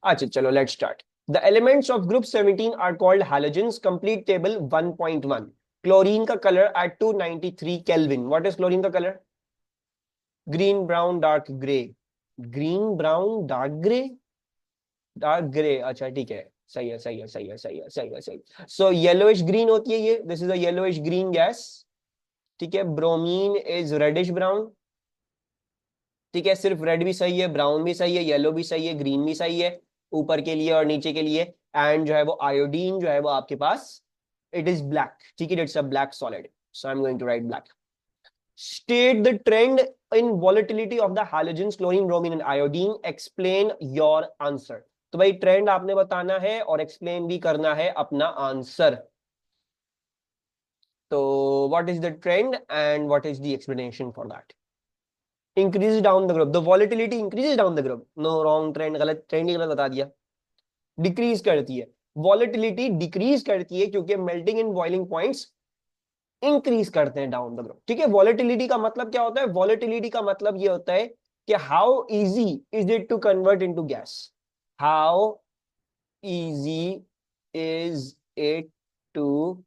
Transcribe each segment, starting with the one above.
अच्छा चलो let's start. The elements of group 17 are called halogens. Complete table 1.1। Chlorine का colour at 293 kelvin. What is chlorine का colour? Green, brown, dark grey. Green, brown, dark grey, dark grey. अच्छा ठीक है, सही है सही है सही है सही है सही है सही। सो येलोइश ग्रीन होती है ये, this is a yellowish green gas. ठीक है, ब्रोमीन इज रेडिश ब्राउन। ठीक है, सिर्फ रेड भी सही है, ब्राउन भी सही है, येलो भी सही है, ग्रीन भी सही है, ऊपर के लिए और नीचे के लिए। एंड जो है वो आयोडीन जो है वो आपके पास, इट इज ब्लैक। ठीक है, it's a black solid, so I am going to write black. State the trend in volatility of the halogens chlorine, bromine and iodine. Explain your answer. तो भाई ट्रेंड आपने बताना है और एक्सप्लेन भी करना है अपना आंसर। तो what is the trend and what is the explanation for that? Increase down the group, the volatility increase down the group. No, wrong trend, गलत ट्रेंड ही गलत बता दिया। डिक्रीज करती है, वॉलेटिलिटी डिक्रीज करती है क्योंकि melting in boiling points increase करते हैं डाउन द ग्रुप। ठीक है, वॉलेटिलिटी का मतलब क्या होता है? वॉलेटिलिटी का मतलब ये होता है कि how easy is it to convert into gas. How easy is it to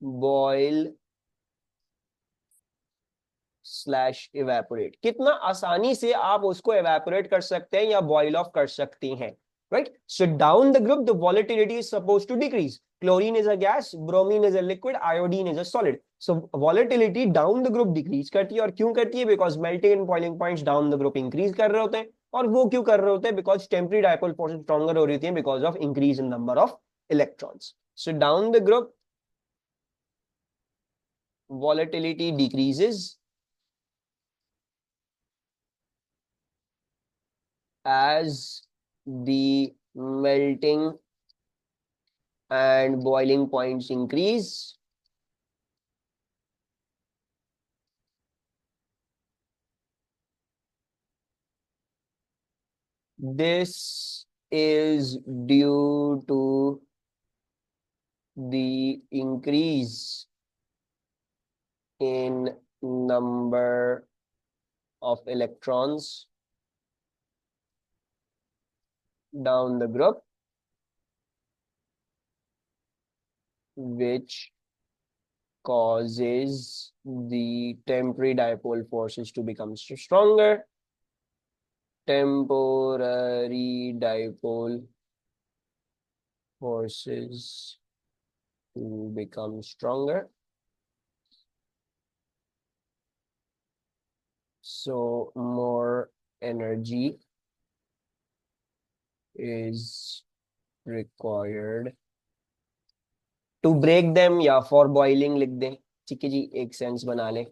boil slash evaporate. कितना आसानी से आप उसको इवेपोरेट कर सकते हैं या बॉयल ऑफ कर सकते हैं। Right, so down the group the volatility is suppose to decrease. Chlorine is a gas, bromine is a liquid, iodine is a solid. So volatility down the group decrease करती है। और क्यों करती है? Because melting and boiling points down the group increase कर रहे होते हैं। और वो क्यों कर रहे होते हैं? Because temporary dipole force stronger हो रही है because of increase in number of electrons. So down the group volatility decreases as the melting and boiling points increase. This is due to the increase in number of electrons down the group, which causes the temporary dipole forces to become stronger. Temporary dipole forces to become stronger. So more energy is required to break them, या for boiling लिख दें। ठीक है जी, एक sense बना लें।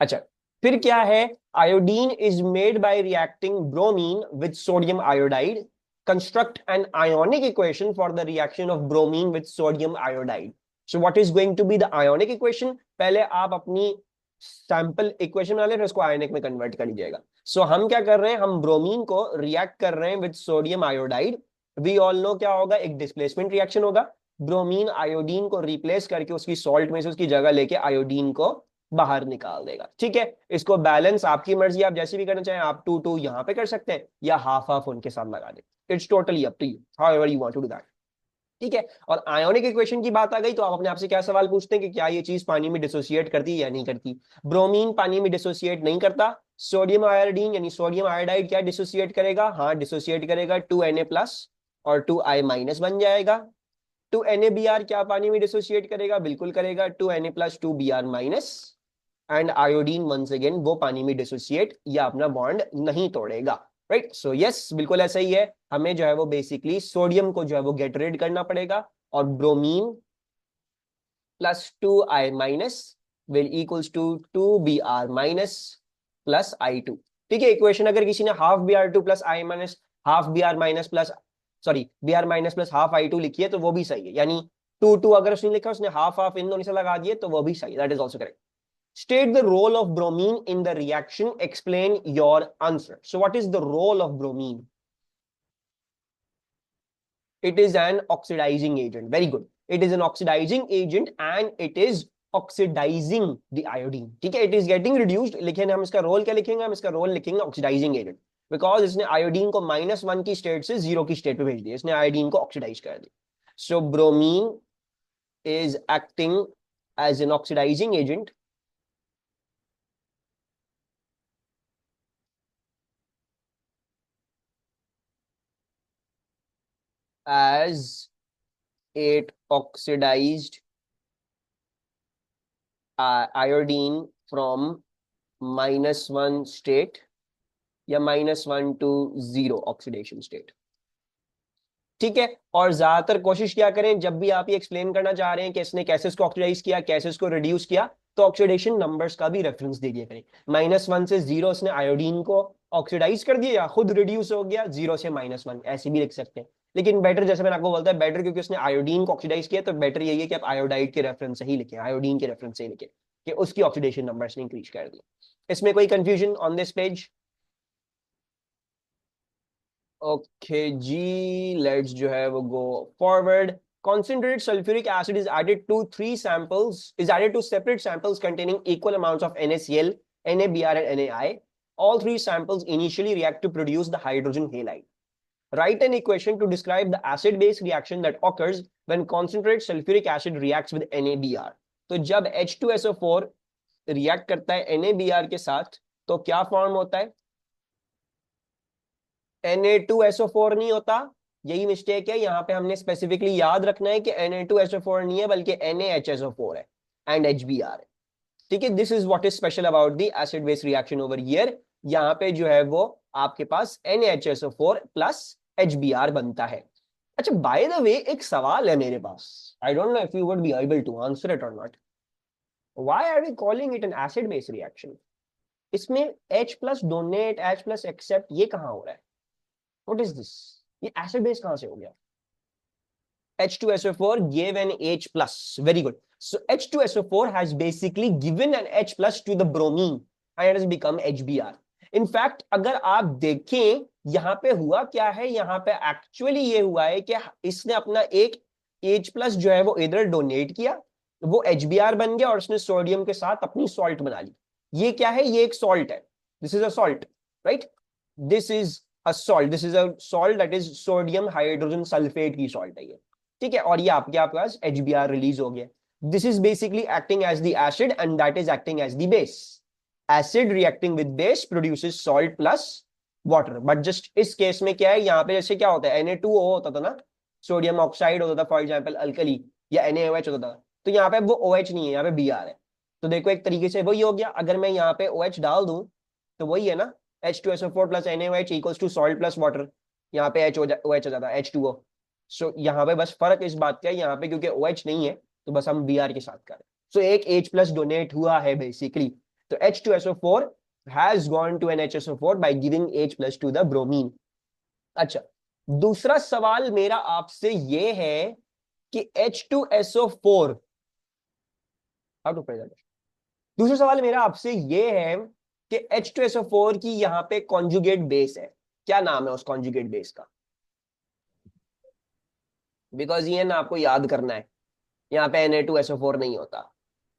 अच्छा, फिर क्या है? Iodine is made by reacting bromine with sodium iodide. Construct an ionic equation for the reaction of bromine with sodium iodide. So what is going to be the ionic equation? पहले आप अपनी sample equation बना ले, फिर उसको ionic में convert कर लीजिएगा। सो हम क्या कर रहे हैं? हम ब्रोमीन को रिएक्ट कर रहे हैं with sodium iodide. We all know क्या होगा, एक डिस्प्लेसमेंट रिएक्शन होगा। ब्रोमीन आयोडीन को रिप्लेस करके उसकी सॉल्ट में से उसकी जगह लेके आयोडीन को बाहर निकाल देगा। ठीक है, इसको बैलेंस आपकी मर्जी, आप जैसे भी करना चाहें। आप टू टू यहां पे कर सकते हैं या हाफ हाफ उनके साथ लगा दें। It's totally up to you, however you want to do that. ठीक है, और आयोनिक इक्वेशन की बात आ गई तो आप अपने आप से क्या सवाल पूछते हैं कि क्या ये चीज पानी में डिसोसिएट करती है या नहीं करती? ब्रोमीन पानी में डिसोसिएट नहीं करता। सोडियम आयोडीन यानी सोडियम आयोडाइड क्या डिसोसिएट करेगा? हाँ डिसोसिएट करेगा, 2Na+ और 2I- बन जाएगा। 2Na Br क्या पानी में डिसोसिएट करेगा? बिल्कुल करेगा, 2Na+, 2Br-। And iodine once again वो पानी में डिसोसिएट या अपना बॉन्ड नहीं तोड़ेगा। राइट, सो यस बिल्कुल ऐसा ही है। हमें जो है वो बेसिकली सोडियम को जो है वो गेट रेड करना पड़ेगा, और bromine plus 2I- will equals to 2Br- plus I2। ठीक है, इक्वेशन अगर किसी ने half Br2 plus I- half Br- plus sorry Br- plus half I2 लिखी है तो वो भी सही है। यानी टू टू अगर उसने लिखा, उसने हाफ हाफ इन दोनों से लगा दिए तो वो भी सही है, that is also correct. State the role of bromine in the reaction. Explain your answer. So what is the role of bromine? It is an oxidizing agent. Very good. It is an oxidizing agent and it is oxidizing the iodine. ठीक है, it is getting reduced। लेकिन हम इसका role क्या लिखेंगे? हम इसका role लिखेंगे ऑक्सीडाइजिंग एजेंट। बिकॉज इसने आयोडीन को -1 की स्टेट से 0 की स्टेट पे भेज दिया, इसने आयोडीन को ऑक्सीडाइज कर दिया। So bromine is acting as an oxidising agent as it oxidized iodine from -1 state या -1 to 0 ऑक्सीडेशन स्टेट। ठीक है, और ज्यादातर कोशिश क्या करें, जब भी आप ये एक्सप्लेन करना चाह रहे हैं कि इसने कैसे इसको ऑक्सीडाइज किया, कैसे इसको रिड्यूस किया, तो ऑक्सीडेशन नंबर्स का भी रेफरेंस दे दिया करें। -1 से 0 इसने आयोडीन को ऑक्सीडाइज कर दिया या खुद रिड्यूस हो गया, 0 से -1 ऐसे भी लिख सकते हैं। लेकिन बेटर, जैसे मैंने आपको बोलता है बेटर, क्योंकि उसने आयोडीन को ऑक्सीडाइज किया, तो बेटर यही है कि आप आयोडाइड के रेफरेंस से ही लिखें, आयोडीन के रेफरेंस से ही लिखें कि उसकी ऑक्सीडेशन नंबर्स ने इंक्रीज कर दिया। इसमें कोई confusion on this page? Okay जी, लेट्स जो है वो go forward. Concentrated sulfuric acid is added to separate samples containing equal amounts of NaCl, NaBr and NaI. All three samples initially react to produce the hydrogen halide. Write an equation to describe the acid-base reaction that occurs when concentrated sulfuric acid reacts with NaBr. तो जब H2SO4 react करता है NaBr के साथ, तो क्या form होता है? Na2SO4 नहीं होता, यही मिस्टेक है। यहां पे हमने स्पेसिफिकली याद रखना है कि Na2SO4 नहीं है बल्कि NaHSO4 है एंड HBr है। ठीक है, this is what is special about the acid base reaction over here. यहाँ पे जो है वो आपके पास NaHSO4 प्लस HBr बनता है। अच्छा, बाय द वे एक सवाल है मेरे पास, I don't know if you would be able to answer it or not. Why are we calling it an acid base reaction? इसमें H plus donate, H plus accept, ये कहाँ हो रहा है? What is this? ये acid base कहां से हो गया? H2SO4 gave an H plus. Very good. So H2SO4 has basically given an H plus to the bromine and it has become HBr. In fact, अगर आप देखें यहां पे हुआ क्या है, यहां पे एक्चुअली ये हुआ है कि इसने अपना एक H plus जो है वो इधर डोनेट किया, वो HBr बन गया और उसने सोडियम के साथ अपनी सॉल्ट बना ली। ये क्या है? ये एक सॉल्ट है, this is a salt, right? This is a salt, this is a salt that is sodium hydrogen sulfate की salt है ये। ठीक है, और ये आपके पास HBr रिलीज हो गया। This is basically acting as the acid and that is acting as the base. Acid reacting with base produces salt plus water. But just इस केस में क्या है, यहाँ पे जैसे क्या होता है, Na2O होता था ना, सोडियम ऑक्साइड होता था फॉर एग्जाम्पल, अल्कली, या NaOH होता था, तो यहाँ पे वो OH नहीं है, यहाँ पे Br है। तो देखो एक तरीके से वही हो गया, अगर मैं यहाँ पे OH डाल दूं तो वही है ना, H2SO4 plus NaOH equals to salt plus water। यहाँ पे OH हो जाता है H2O। सो यहाँ पे बस फर्क इस बात का है, यहाँ पे क्योंकि OH नहीं है तो बस हम Br के साथ करें। सो एक H plus डोनेट हुआ है बेसिकली। तो H2SO4 has gone to NHSO4 by giving H plus to the bromine। अच्छा, दूसरा सवाल मेरा आपसे ये है कि H2SO4, हाउ टू प्रेजेंट, दूसरा सवाल मेरा आपसे ये है कि H2SO4 की यहाँ पे कॉन्जुगेट बेस है, क्या नाम है उस कॉन्जुगेट बेस का? बिकॉज ये ना आपको याद करना है, यहाँ पे Na2SO4 नहीं होता,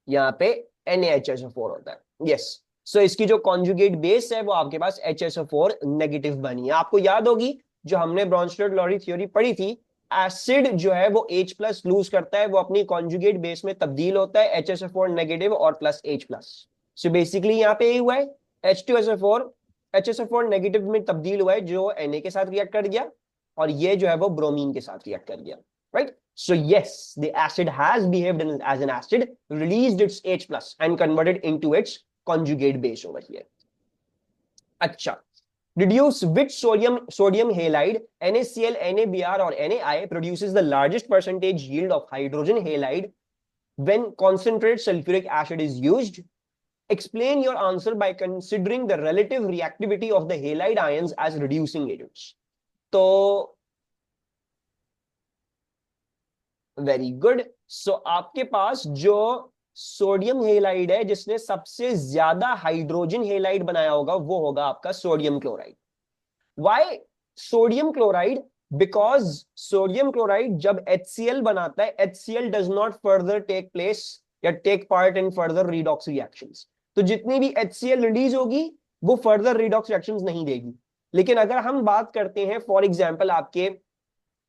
यहाँ पे NaHSO4 होता है। यस, सो इसकी जो कॉन्जुगेट बेस है वो आपके पास HSO4 नेगेटिव बनी है। आपको याद होगी जो हमने ब्रॉन्स्टेड-लॉरी थ्योरी पढ़ी थी, एसिड जो है वो H प्लस लूज करता है, वो अपनी कॉन्जुगेट बेस में तब्दील होता है HSO4 नेगेटिव और plus H plus. So basically यहाँ पे यही हुआ है, H2SO4 HSO4 नेगेटिव में तब्दील हुआ है जो Na के साथ रिएक्ट कर गया, और ये जो है वो ब्रोमीन के साथ रिएक्ट कर गया, right? So yes, the acid has behaved as an acid, released its H plus and converted into its conjugate base over here. अच्छा, deduce which sodium halide, NaCl, NaBr or NaI produces the largest percentage yield of hydrogen halide when concentrated sulfuric acid is used. Explain your answer by considering the relative reactivity of the halide ions as reducing agents. तो very good. सो आपके पास जो sodium halide है जिसने सबसे ज्यादा hydrogen halide बनाया होगा वो होगा आपका sodium chloride. Why sodium chloride? Because sodium chloride जब HCl बनाता है, HCl does not further take place या take part in further redox reactions. तो जितनी भी HCl रिलीज होगी वो फर्दर रिडॉक्स रिएक्शंस नहीं देगी, लेकिन अगर हम बात करते हैं फॉर एग्जाम्पल आपके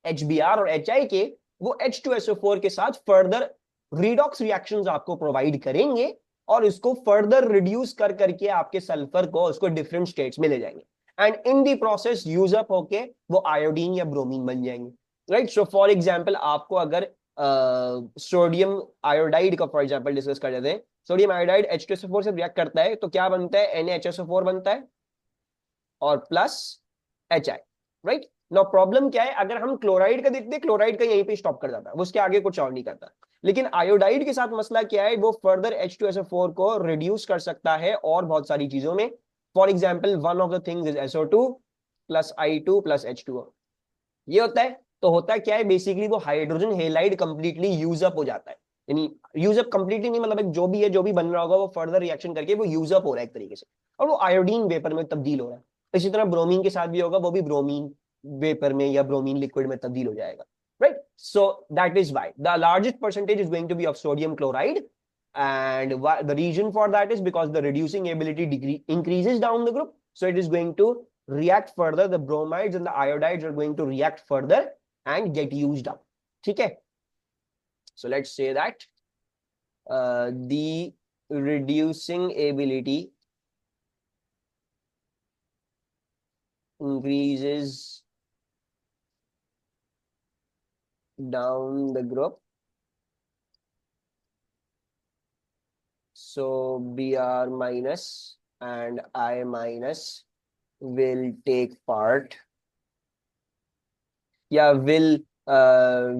HBr और HI के, वो H2SO4 के साथ फर्दर रिडॉक्स रिएक्शंस आपको प्रोवाइड करेंगे और इसको फर्दर रिड्यूस कर करके आपके सल्फर को उसको डिफरेंट स्टेट्स में ले जाएंगे and in the process use up होके वो आयोडीन या ब्रोमीन बन जाएंगे, राइट। सो फॉर एग्जाम्पल आपको अगर सोडियम आयोडाइड का फॉर एग्जाम्पल डिस्कस कर लेते हैं, सोडियम आयोडाइड H2SO4 से रिएक्ट करता है तो क्या बनता है, NaHSO4 बनता है और plus HI, right. No problem क्या है, अगर हम क्लोराइड का देखते हैं, क्लोराइड का यहीं पे स्टॉप कर जाता है, वो उसके आगे कुछ और नहीं करता। लेकिन आयोडाइड के साथ मसला क्या है, वो फर्दर H2SO4 को रिड्यूस कर सकता है और बहुत सारी चीजों में। For example one of the things is SO2 plus I2 plus H2O। ये होता है, तो होता क्या है बेसिकली, वो hydrogen halide completely use up हो जाता है। यानी यूज अप कंप्लीटली नहीं, मतलब जो भी है, जो भी बन रहा होगा वो फर्दर रिएक्शन करके वो यूज अप हो रहा है एक तरीके से, और वो आयोडीन वेपर में तब्दील हो रहा है। इसी तरह ब्रोमीन के साथ भी होगा, वो भी ब्रोमीन वेपर में या ब्रोमीन लिक्विड में तब्दील हो जाएगा, right. So that is why the largest percentage is going to be of sodium chloride, and the reason for that is because the reducing ability degree increases down the group, so it is going to react further, the bromides and the iodides are going to react further and get used up, ठीक है। So let's say that the reducing ability increases down the group, so Br minus and I minus will take part, yeah, will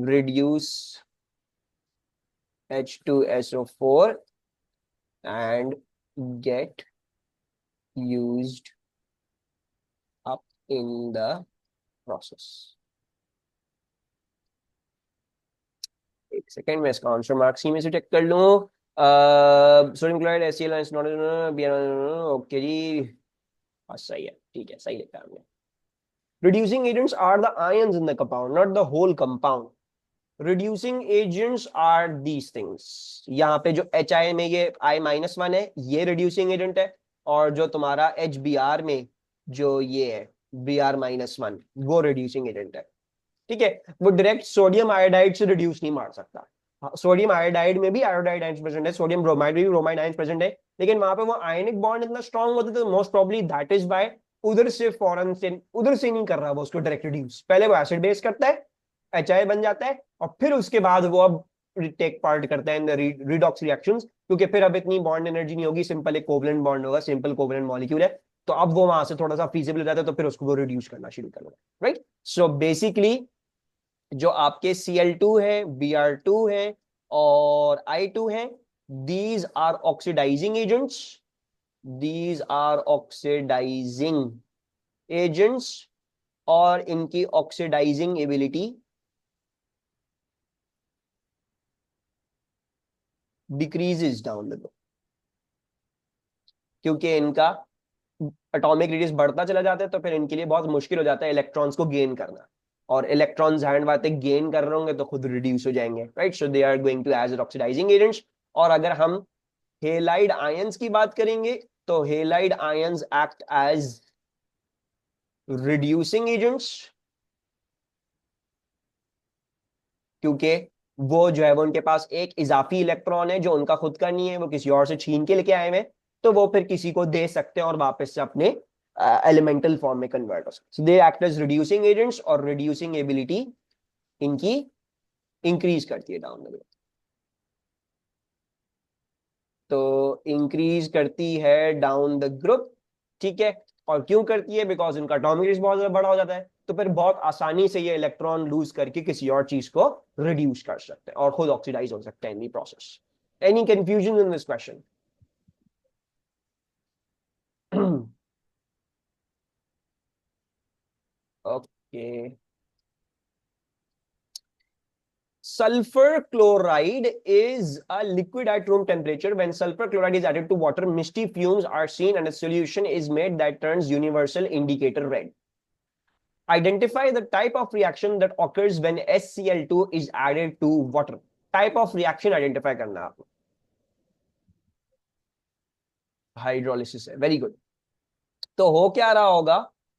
reduce H2SO4 and get used up in the process। एक second में इसका answer marks ही में से check कर लूं। Sodium chloride HCl is not, okay जी, हाँ सही है, ठीक है, सही लिखा हमने। Reducing agents are the ions in the compound, not the whole compound. Reducing agents are these things. यहाँ पे जो HI में ये I-1 है, ये reducing agent है, और जो तुम्हारा HBr में जो ये है Br-1 वो reducing agent है, ठीक है। वो डायरेक्ट सोडियम आयोडाइड से रिड्यूस नहीं मार सकता। सोडियम आयोडाइड में भी आयोडाइड आयंस प्रेजेंट है, सोडियम ब्रोमाइड में भी ब्रोमाइड आयंस प्रेजेंट है, लेकिन वहां पे वो आयनिक बॉन्ड इतना स्ट्रांग होता है, तो most probably that is by उधर से फॉरन से, उधर से नहीं कर रहा वो उसको डायरेक्ट रिड्यूस, पहले वो एसिड बेस करता है, HI बन जाता है, और फिर उसके बाद वो अब टेक पार्ट करता है इन द रिडॉक्स रिएक्शंस, क्योंकि फिर अब इतनी बॉन्ड एनर्जी नहीं होगी, सिंपल एक कोवलेंट बॉन्ड होगा, सिंपल कोवलेंट मॉलिक्यूल है, तो अब वो वहां से थोड़ा सा फीजिबल रहता है, तो फिर उसको वो रिड्यूस करना शुरू करेगा, राइट। सो बेसिकली जो आपके Cl2 है, Br2 है और I2 है, these are oxidizing agents, these are oxidizing agents, और इनकी oxidizing ability decreases down the low, क्योंकि इनका एटॉमिक रेडियस बढ़ता चला जाता है, तो फिर इनके लिए बहुत मुश्किल हो जाता है इलेक्ट्रॉन्स को गेन करना, और इलेक्ट्रॉन्स हैंड वाते गेन कर रहे होंगे तो खुद रिड्यूस हो जाएंगे, right. So they are going to as oxidizing agents. और अगर हम हेलाइड आयंस की बात करेंगे, तो halide ions act as reducing agents, क्योंकि वो जो है वो उनके पास एक इजाफी इलेक्ट्रॉन है जो उनका खुद का नहीं है, वो किसी और से छीन के लेके आए हैं, तो वो फिर किसी को दे सकते हैं और वापस से अपने एलिमेंटल फॉर्म में कन्वर्ट हो सकते हैं। They act as reducing agents, और रिड्यूसिंग एबिलिटी इनकी इंक्रीज करती है डाउन द रोड, तो इंक्रीज करती है डाउन द ग्रुप, ठीक है। और क्यों करती है, बिकॉज इनका एटॉमिक रेडियस बहुत ज्यादा बड़ा हो जाता है, तो फिर बहुत आसानी से ये इलेक्ट्रॉन लूज करके किसी और चीज को रिड्यूस कर सकते हैं और खुद ऑक्सीडाइज हो सकते हैं in the process. Any confusion in this question? Okay. Sulfur chloride is a liquid at room temperature. When sulfur chloride is added to water, misty fumes are seen and a solution is made that turns universal indicator red. Identify the type of reaction that occurs when SCl2 is added to water. Type of reaction identify करना आपको। Hydrolysis है, very good. तो हो क्या रहा होगा,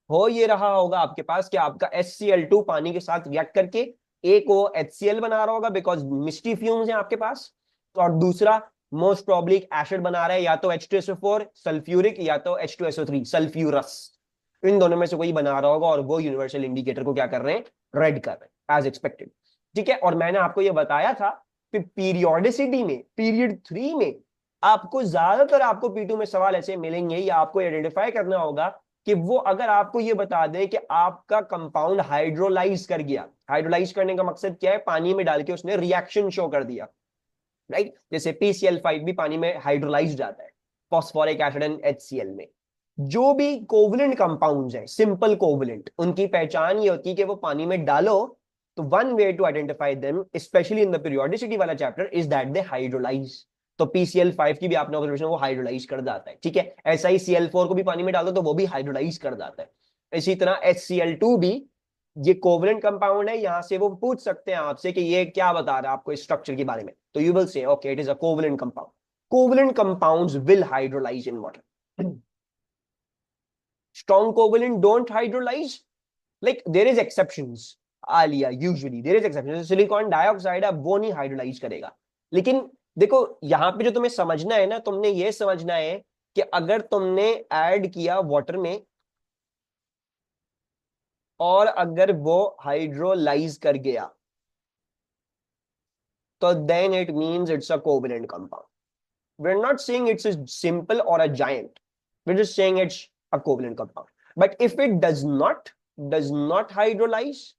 हो ये रहा होगा आपके पास कि आपका HCl2 पानी के साथ रिएक्ट करके एक वो HCl बना रहा होगा बिकॉज मिस्टी फ्यूम्स है आपके पास, और दूसरा मोस्ट प्रोबेबली एसिड बना रहा है, या तो H2SO4 सल्फ्यूरिक या तो H2SO3 सल्फ्यूरस। इन दोनों में से कोई बना रहा होगा और वो यूनिवर्सल इंडिकेटर को क्या कर रहे हैं, रेड कर रहे हैं एज एक्सपेक्टेड। ठीक है, और मैंने आपको ये बताया था कि पीरियोडिसिटी में पीरियड 3 में आपको ज्यादातर आपको P2 में सवाल ऐसे मिलेंगे, या आपको आइडेंटिफाई करना होगा कि वो अगर आपको ये बता दे कि आपका कंपाउंड हाइड्रोलाइज कर गया। हाइड्रोलाइज करने का मकसद क्या है, पानी में डाल के उसने रिएक्शन शो कर दिया, राइट। जैसे PCl5 भी पानी में हाइड्रोलाइज जाता है फॉस्फोरिक एसिड एंड HCl में। जो भी कोवलेंट कंपाउंड्स हैं, सिंपल कोवलेंट, उनकी पहचान ये होती है कि वो पानी में डालो तो one way to identify them specially in the periodicity वाला chapter is that they hydrolyse. तो PCl5 की भी आपने ऑब्जर्वेशन, वो हाइड्रोलाइज कर जाता है। ठीक है, ऐसा ही Cl4 को भी पानी में डाल दो तो वो भी हाइड्रोलाइज कर जाता है। इसी तरह HCl2 भी ये कोवलेंट कंपाउंड है, यहां से वो पूछ सकते हैं आपसे कि ये क्या बता रहा है आपको स्ट्रक्चर के बारे में, तो you will say okay it is a covalent compound. Covalent compounds will hydrolyze in water. strong covalent don't hydrolyze, like there is exceptions। Alia usually there is exception, silicon dioxide है वो नहीं हाइड्रोलाइज करेगा। लेकिन देखो यहां पे जो तुम्हें समझना है ना, तुमने ये समझना है कि अगर तुमने ऐड किया वाटर में और अगर वो हाइड्रोलाइज कर गया तो then it means it's a covalent compound. we're not saying it's a simple or a giant, we're just saying it's a covalent compound। but if it does not hydrolyze,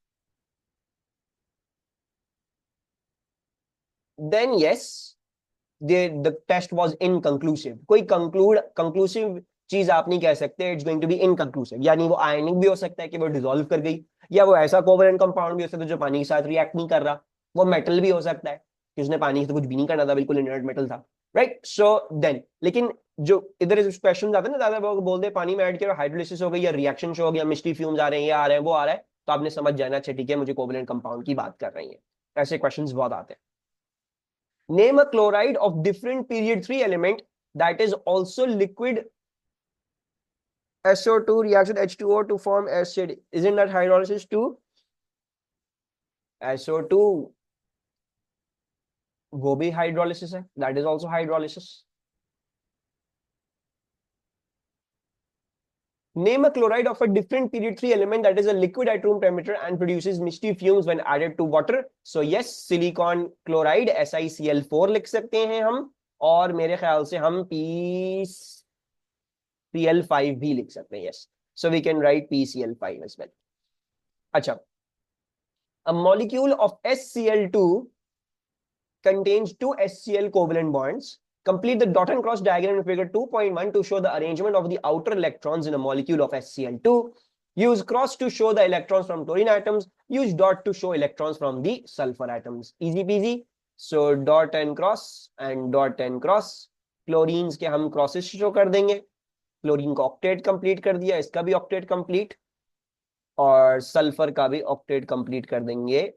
then yes the test was inconclusive। कोई conclusive चीज आप नहीं कह सकते, it's going to be inconclusive. यानी वो आयनिक भी हो सकता है कि वो डिसॉल्व कर गई, या वो ऐसा कोवेलेंट कंपाउंड भी हो सकता है जो पानी के साथ रिएक्ट नहीं कर रहा। वो मेटल भी हो सकता है कि उसने पानी से कुछ भी नहीं करना था, बिल्कुल इनर्ट मेटल था, राइट। सो देन लेकिन जो इधर क्वेश्चन आते हैं ना, ज्यादा लोग बोलते हैं पानी में ऐड किया हाइड्रोलिसिस हो गई या रिएक्शन शो हो गया, मिस्टी फ्यूम्स आ रहे हैं, ये आ रहे हैं वो आ रहा है, तो आपने समझ जाना अच्छा ठीक है मुझे कोवेलेंट कंपाउंड की बात कर रही है। ऐसे क्वेश्चन बहुत आते हैं। Name a chloride of different period 3 element that is also liquid SO2 reaction H2O to form acid. Isn't that hydrolysis too? SO2 वो भी hydrolysis है, that is also hydrolysis। Name a chloride of a different period 3 element that is a liquid at room temperature and produces misty fumes when added to water। So yes, silicon chloride SiCl4 लिख सकते हैं हम, और मेरे ख्याल से हम PCl5 भी लिख सकते हैं। yes, so we can write PCl5 as well। अच्छा, a molecule of SCl2 contains two HCl covalent bonds। Complete the dot and cross diagram in figure 2.1 to show the arrangement of the outer electrons in a molecule of HCl2। Use cross to show the electrons from chlorine atoms। Use dot to show electrons from the sulfur atoms। Easy peasy। So dot and cross and dot and cross। Chlorines के हम crosses show कर देंगे। Chlorine का octet complete कर दिया, इसका भी octet complete, और सल्फर का भी ऑक्टेट कंप्लीट कर देंगे।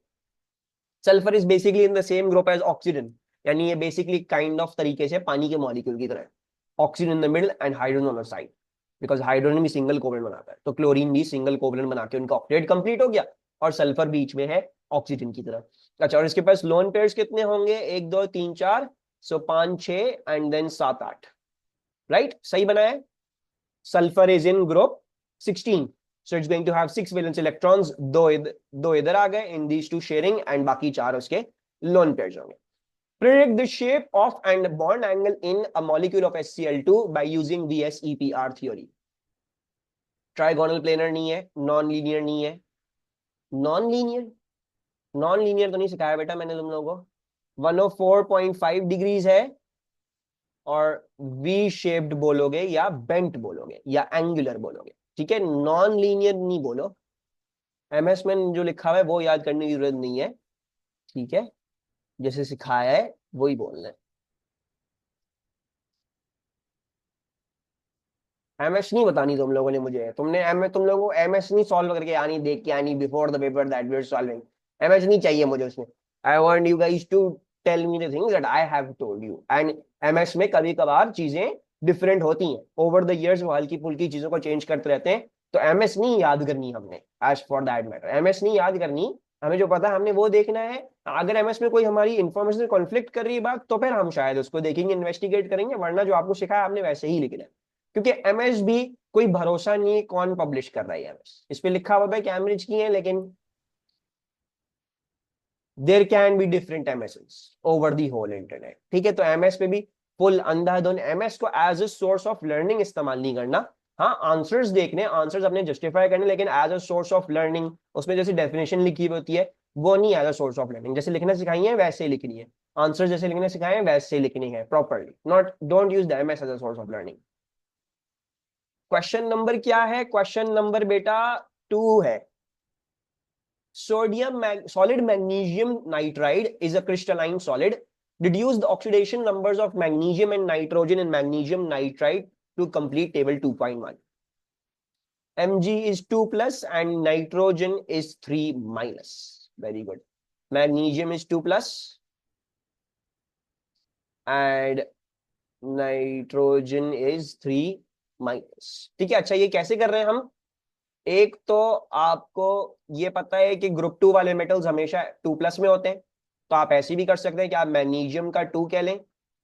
Sulphur is basically in the same group as oxygen, यानी ये बेसिकली काइंड ऑफ तरीके से पानी के मॉलिक्यूल की तरह, oxygen in the middle and hydrogen on the side, because hydrogen भी सिंगल कोवेलेंट बनाता है, तो क्लोरीन भी सिंगल कोवेलेंट बना के उनका ऑक्टेट कंप्लीट हो गया, और सल्फर बीच में है ऑक्सीजन की तरह। अच्छा, और इसके पास लोन पेयर्स कितने होंगे, 1 2 3 4, सो 5 6 एंड देन 7 8, राइट, सही बनाया है। sulfur is in group 16, so it's going to have 6 valence electrons, दो इधर आ गए in these two sharing, and बाकी 4 उसके lone pairs होंगे। Predict the shape of and bond angle in a molecule of HCl2 by using VSEPR theory। Trigonal planar नहीं है, non linear नहीं है, नॉन लीनियर, नॉन लीनियर तो नहीं सिखाया बेटा मैंने तुम लोगों को। 104.5 डिग्रीज है, और वी शेप्ड बोलोगे या बेंट बोलोगे या एंगुलर बोलोगे, ठीक है, नॉन लीनियर नहीं बोलो। एमएस में जो लिखा हुआ है वो याद करने की जरूरत नहीं है, ठीक है, जैसे सिखाया है वही बोलना है। एमएस नहीं बतानी तुम लोगों ने मुझे, तुम लोगों को एमएस नहीं सॉल्व करके आनी, देख के आनी before the paper that we are solving. MS नहीं चाहिए मुझे उसमें। I want you guys to tell me the things that I have told you, and MS में कभी कभार चीजें डिफरेंट होती हैं, ओवर द इयर्स वो हल्की फुल्की चीजों को चेंज करते रहते हैं, तो एमएस नहीं याद करनी हमने, as for that matter MS नहीं याद करनी, हमें जो पता है हमने वो देखना है। अगर एमएस में कोई हमारी इंफॉर्मेशन कॉन्फ्लिक्ट कर रही है बात, तो फिर हम शायद उसको देखेंगे, इन्वेस्टिगेट करेंगे, वरना जो आपको सिखाया आपने वैसे ही लिखना है। क्योंकि एमएस भी कोई भरोसा नहीं है कौन पब्लिश कर रहा है एमएस, इस पे लिखा हुआ है कैम्ब्रिज की है, लेकिन there can be different MSs over the whole internet. ठीक है, तो एमएस पे भी फुल अंधाधुन एमएस को as a source of learning इस्तेमाल नहीं करना। हाँ, आंसर्स देखने, आंसर्स अपने जस्टिफाई करने, लेकिन as a source of learning उसमें जैसे डेफिनेशन लिखी हुई होती है वो नहीं as a source of learning. जैसे लिखना सिखाई है वैसे ही लिखनी है, आंसर जैसे लिखने सिखाए हैं वैसे ही लिखनी है properly, not don't use the MS as a source of learning. Question number क्या है? क्वेश्चन नंबर बेटा 2 है। Solid magnesium nitride is a crystalline solid. Deduce the oxidation numbers of magnesium and nitrogen in magnesium nitride to complete table 2.1. Mg is 2 plus and nitrogen is 3 minus. Very good. Magnesium is 2 plus and nitrogen is 3 minus. ठीक है, अच्छा ये कैसे कर रहे हैं हम? एक तो आपको ये पता है कि ग्रुप 2 वाले मेटल्स हमेशा 2 प्लस में होते हैं, तो आप ऐसे भी कर सकते हैं कि आप मैग्नीशियम का 2 कह लें,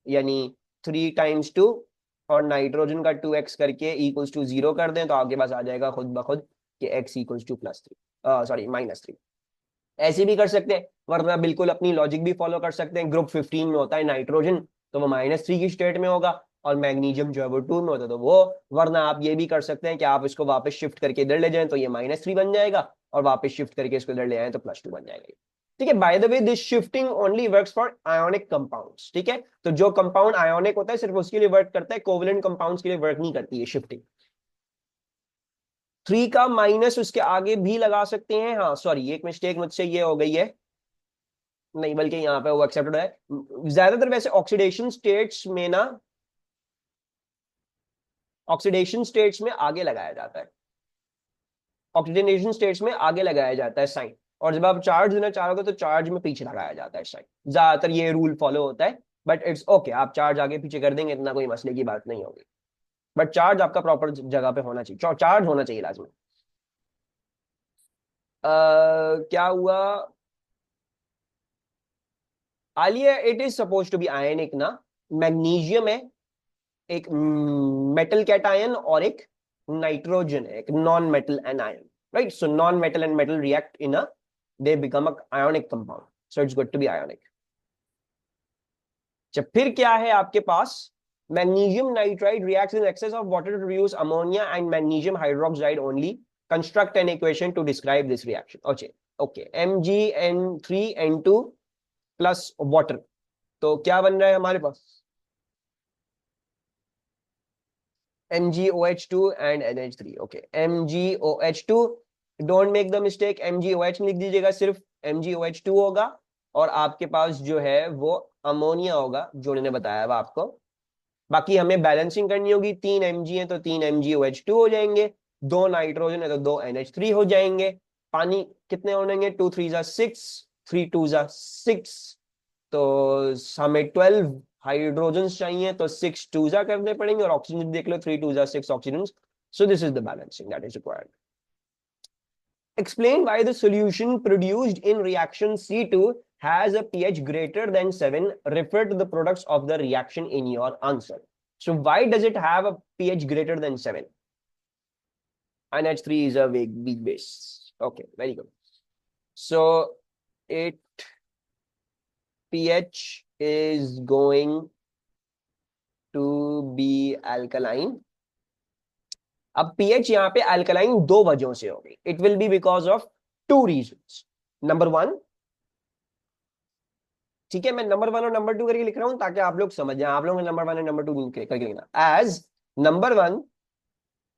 यानी 3 टाइम्स 2, और नाइट्रोजन का 2x करके इक्वल्स टू 0 कर दें, तो आपके पास आ जाएगा खुद ब खुद कि x इक्वल्स टू +3, सॉरी -3। ऐसे भी कर सकते हैं, वरना बिल्कुल अपनी लॉजिक भी फॉलो कर सकते हैं। ग्रुप 15 में होता है नाइट्रोजन, तो वो -3 की स्टेट में होगा, और मैग्नीशियम जो है वो 2 में होता है तो वो, वरना आप ये भी कर सकते हैं कि आप इसको वापस शिफ्ट करके इधर ले जाएं तो ये -3 बन जाएगा, और वापस शिफ्ट करके इसको इधर ले आए तो +2 बन जाएगा। ठीक है, by the way this shifting only works for ionic compounds. ठीक है, तो जो कंपाउंड आयोनिक होता है सिर्फ उसके लिए वर्क करता है, कोवलेंट कंपाउंड्स के लिए वर्क नहीं करती है शिफ्टिंग। 3 का माइनस उसके आगे भी लगा सकते हैं। हाँ सॉरी, एक मिस्टेक मुझसे ये हो गई है, नहीं बल्कि यहाँ पे वो एक्सेप्टेड है। ज्यादातर वैसे ऑक्सीडेशन स्टेट्स में ना, ऑक्सीडेशन स्टेट्स में आगे लगाया जाता है, ऑक्सीडेशन स्टेट्स में आगे लगाया जाता है साइन, और जब आप चार्ज देना चाहोगे तो चार्ज में पीछे लगाया जाता है साइन। ज्यादातर ये रूल फॉलो होता है, बट इट्स ओके, आप चार्ज आगे पीछे कर देंगे, इतना कोई मसले की बात नहीं होगी, बट चार्ज आपका प्रॉपर जगह पे होना चाहिए, चार्ज होना चाहिए लाजमी। क्या हुआ Alia? It is suppose to be ionic ना, मैग्नीशियम है, एक मेटल कैटायन, और एक नाइट्रोजन है, एक non metal anion, right? So non metal and metal react in a, they become a ionic compound, so it's good to be ionic. जब फिर क्या है आपके पास, magnesium nitride reacts in excess of water to produce ammonia and magnesium hydroxide only, construct an equation to describe this reaction. Okay okay, MgN3N2 plus water, तो क्या बन रहा है हमारे पास? MgOH2 and NH3। Okay, MgOH2, don't make the mistake, MgOH लिख दीजिएगा, सिर्फ MgOH2 होगा, और आपके पास जो है वो अमोनिया होगा, जो उन्होंने बताया हुआ आपको। बाकी हमें बैलेंसिंग करनी होगी, 3 Mg है तो 3 MgOH2 हो जाएंगे, 2 नाइट्रोजन है तो 2 NH3 हो जाएंगे। पानी कितने हो जाएंगे? 2 3 जा 6, 3 2 जा 6, तो हमें 12 हाइड्रोजन चाहिए, तो 6 2 जा करने पड़ेंगे, और ऑक्सीजन देख लो, 3 2 जा 6 oxygen. So this is the balancing that is required. Explain why the solution produced in reaction C2 has a pH greater than 7. Refer to the products of the reaction in your answer. So why does it have a pH greater than 7? NH3 is a weak base. Okay, very good. So it pH is going to be alkaline. अब pH यहाँ पे alkaline दो वजहों से होगी। It will be because of 2 reasons. Number 1, ठीक है, मैं नंबर 1 और नंबर 2 करके लिख रहा हूं ताकि आप लोग समझ जाए, आप लोगों ने नंबर 1 और नंबर 2 करके लिखना। As number 1,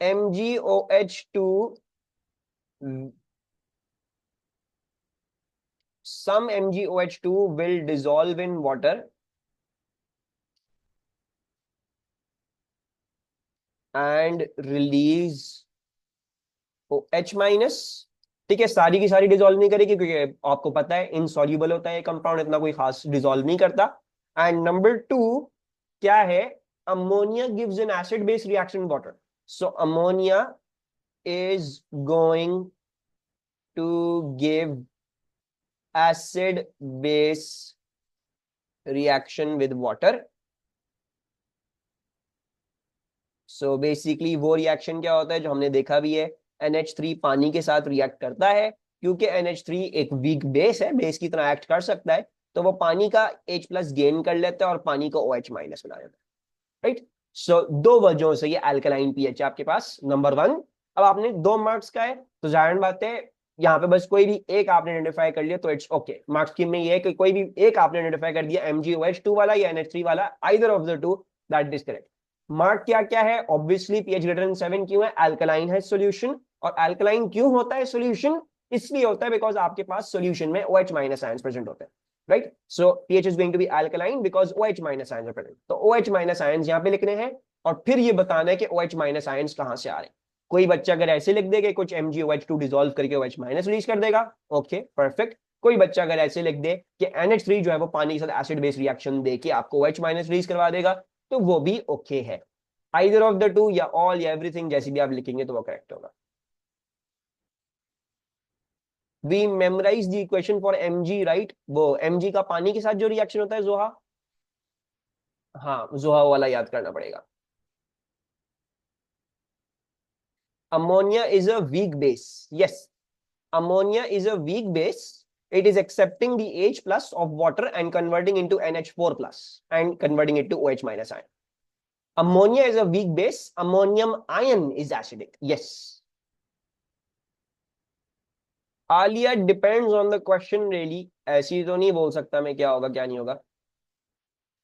MgOH2, some MgOH2 will dissolve in water and release OH minus। ठीक है, सारी की सारी डिसॉल्व नहीं करेगी क्योंकि आपको पता है इनसॉल्युबल होता है ये कंपाउंड, इतना कोई खास डिसॉल्व नहीं करता। एंड नंबर 2 क्या है? Ammonia gives an acid base reaction water, so ammonia is going to give acid base reaction with water. So basically वो रिएक्शन क्या होता है जो हमने देखा भी है, NH3 पानी के साथ रिएक्ट करता है, क्योंकि NH3 एक वीक बेस है, बेस की तरह एक्ट कर सकता है, तो वो पानी का H प्लस गेन कर लेता है और पानी को OH माइनस बना देता है, राइट। सो दो वजहों से ये अल्कलाइन पीएच है आपके पास, नंबर वन। अब आपने 2 मार्क्स का है तो जाहिर बात है यहाँ पे बस कोई भी एक आपने आइडेंटिफाई कर लिया तो इट्स ओके। मार्क्स स्कीम में ये है कि कोई भी एक आपने आइडेंटिफाई कर दिया, MgOH2 वाला या NH3 वाला, either of the to, that is correct. Mark क्या क्या है, ऑब्वियसली पीएच ग्रेटर देन 7 क्यों है, अल्कलाइन है सॉल्यूशन। और अल्कलाइन क्यों होता है सॉल्यूशन, इसलिए होता है बिकॉज आपके पास सॉल्यूशन में OH माइनस आयंस प्रेजेंट होते हैं, right. So pH is going to be alkaline because OH minus ions are present. तो OH माइनस आयंस यहाँ पे लिखने हैं और फिर ये बताना है कि OH माइनस आयंस कहां से आ रहे हैं। कोई बच्चा अगर ऐसे लिख दे कि कुछ MgOH2 डिसॉल्व करके OH माइनस रिलीज कर देगा, ओके परफेक्ट। कोई बच्चा अगर ऐसे लिख दे कि NH3 जो है वो पानी के साथ एसिड बेस रिएक्शन दे के आपको OH माइनस रिलीज करवा देगा, तो वो भी ओके है। आइदर ऑफ द टू या ऑल या एवरीथिंग, जैसी भी आप लिखेंगे तो वो करेक्ट होगा। We memorise the equation for Mg, right. वो Mg का पानी के साथ जो रिएक्शन होता है जोहा, हाँ जोहा वाला याद करना पड़ेगा। Ammonia is a weak base. Yes, ammonia is a weak base. It is accepting the H plus of water and converting into NH4 plus and converting it to OH minus ion. Ammonia is a weak base. Ammonium ion is acidic. Yes. Alia depends on the question really. ऐसी तो नहीं बोल सकता मैं क्या होगा क्या नहीं होगा.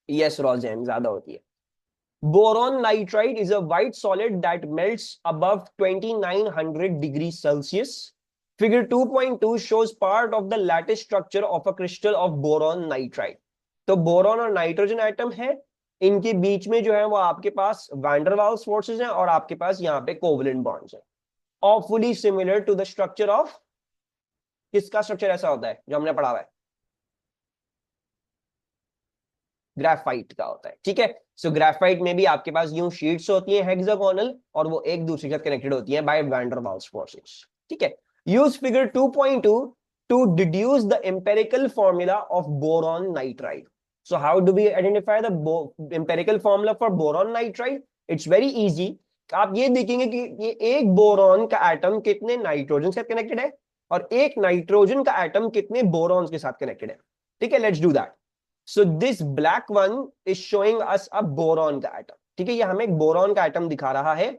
Yes, Rosen ज्यादा होती है. Boron nitride is a white solid that melts above 2900 degrees Celsius. Figure 2.2 shows part of the lattice structure of a crystal of boron nitride. तो बोरॉन और नाइट्रोजन एटम है, इनके बीच में जो है वो आपके पास वैन डर वाल्स फोर्सेस हैं और आपके पास यहाँ पे कोवलेंट बॉन्ड्स हैं, awfully similar to the structure of, किसका स्ट्रक्चर ऐसा होता है जो हमने पढ़ा हुआ है, ग्राफाइट का होता है, ठीक है। सो ग्राफाइट में भी आपके पास यूं शीट्स होती हैं हेक्सागोनल और वो एक दूसरे के साथ कनेक्टेड होती हैं by van der Waals forces, ठीक है। Use figure 2.2 to deduce the empirical formula of boron nitride. So how do we identify the empirical formula for boron nitride? It's very easy. आप ये देखेंगे कि ये एक बोरॉन का एटम कितने नाइट्रोजन के साथ कनेक्टेड है और एक नाइट्रोजन का एटम कितने बोरॉन्स के साथ कनेक्टेड है, ठीक है। Let's do that. So this black one is showing us a boron का एटम, ठीक है। ये हमें एक बोरॉन का एटम दिखा रहा है।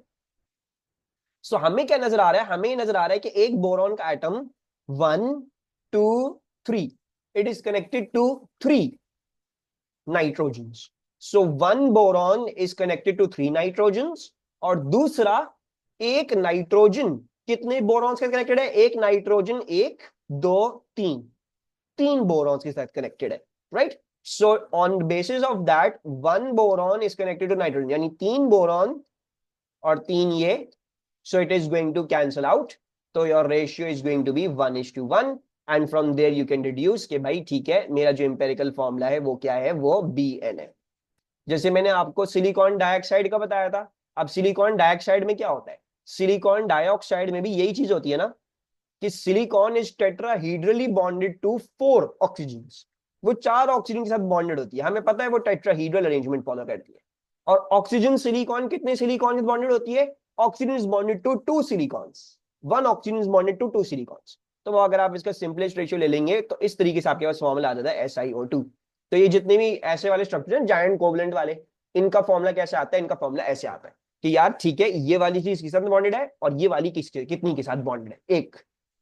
सो हमें क्या नजर आ रहा है, हमें नजर आ रहा है कि एक बोरॉन का atom 1 2 3, it is connected to 3 nitrogens. So one boron is connected to 3 nitrogens और दूसरा एक नाइट्रोजन कितने बोरॉन्स के साथ कनेक्टेड है, एक नाइट्रोजन 1 2 3 बोरॉन्स के साथ कनेक्टेड है, right. So on basis of that, one boron is connected to nitrogen, यानी 3 boron और 3 ये, so it is going to cancel out. तो your ratio is going to be 1:1 and from there you can deduce कि भाई ठीक है मेरा जो empirical formula है वो क्या है, वो Bn है। जैसे मैंने आपको सिलिकॉन डाइऑक्साइड का बताया था, अब सिलिकॉन डाइऑक्साइड में क्या होता है, सिलिकॉन डाइऑक्साइड में भी यही चीज होती है ना कि silicon is tetrahedrally bonded to 4 oxygens, वो 4 ऑक्सीजन के साथ बॉन्डेड होती है, हमें पता है वो टेट्राहीड्रल अरेंजमेंट फॉलो करती है। और ऑक्सीजन सिलिकॉन कितने सिलिकॉन के साथ बॉन्डेड होती है, oxygen is bonded to 2 silicons, 1 oxygen is bonded to 2 silicons. तो वो अगर आप इसका सिंपलेस्ट रेशियो ले लेंगे तो इस तरीके से आपके पास फॉर्मूला आ जाता है SiO2। तो ये जितने भी ऐसे वाले स्ट्रक्चर हैं जायंट कोवलेंट वाले, इनका फॉर्मूला कैसे आता है, इनका फॉर्मूला ऐसे आता है कि यार ठीक है ये वाली चीज किसके साथ बॉन्डेड है और ये वाली कितनी के साथ बॉन्डेड है, एक।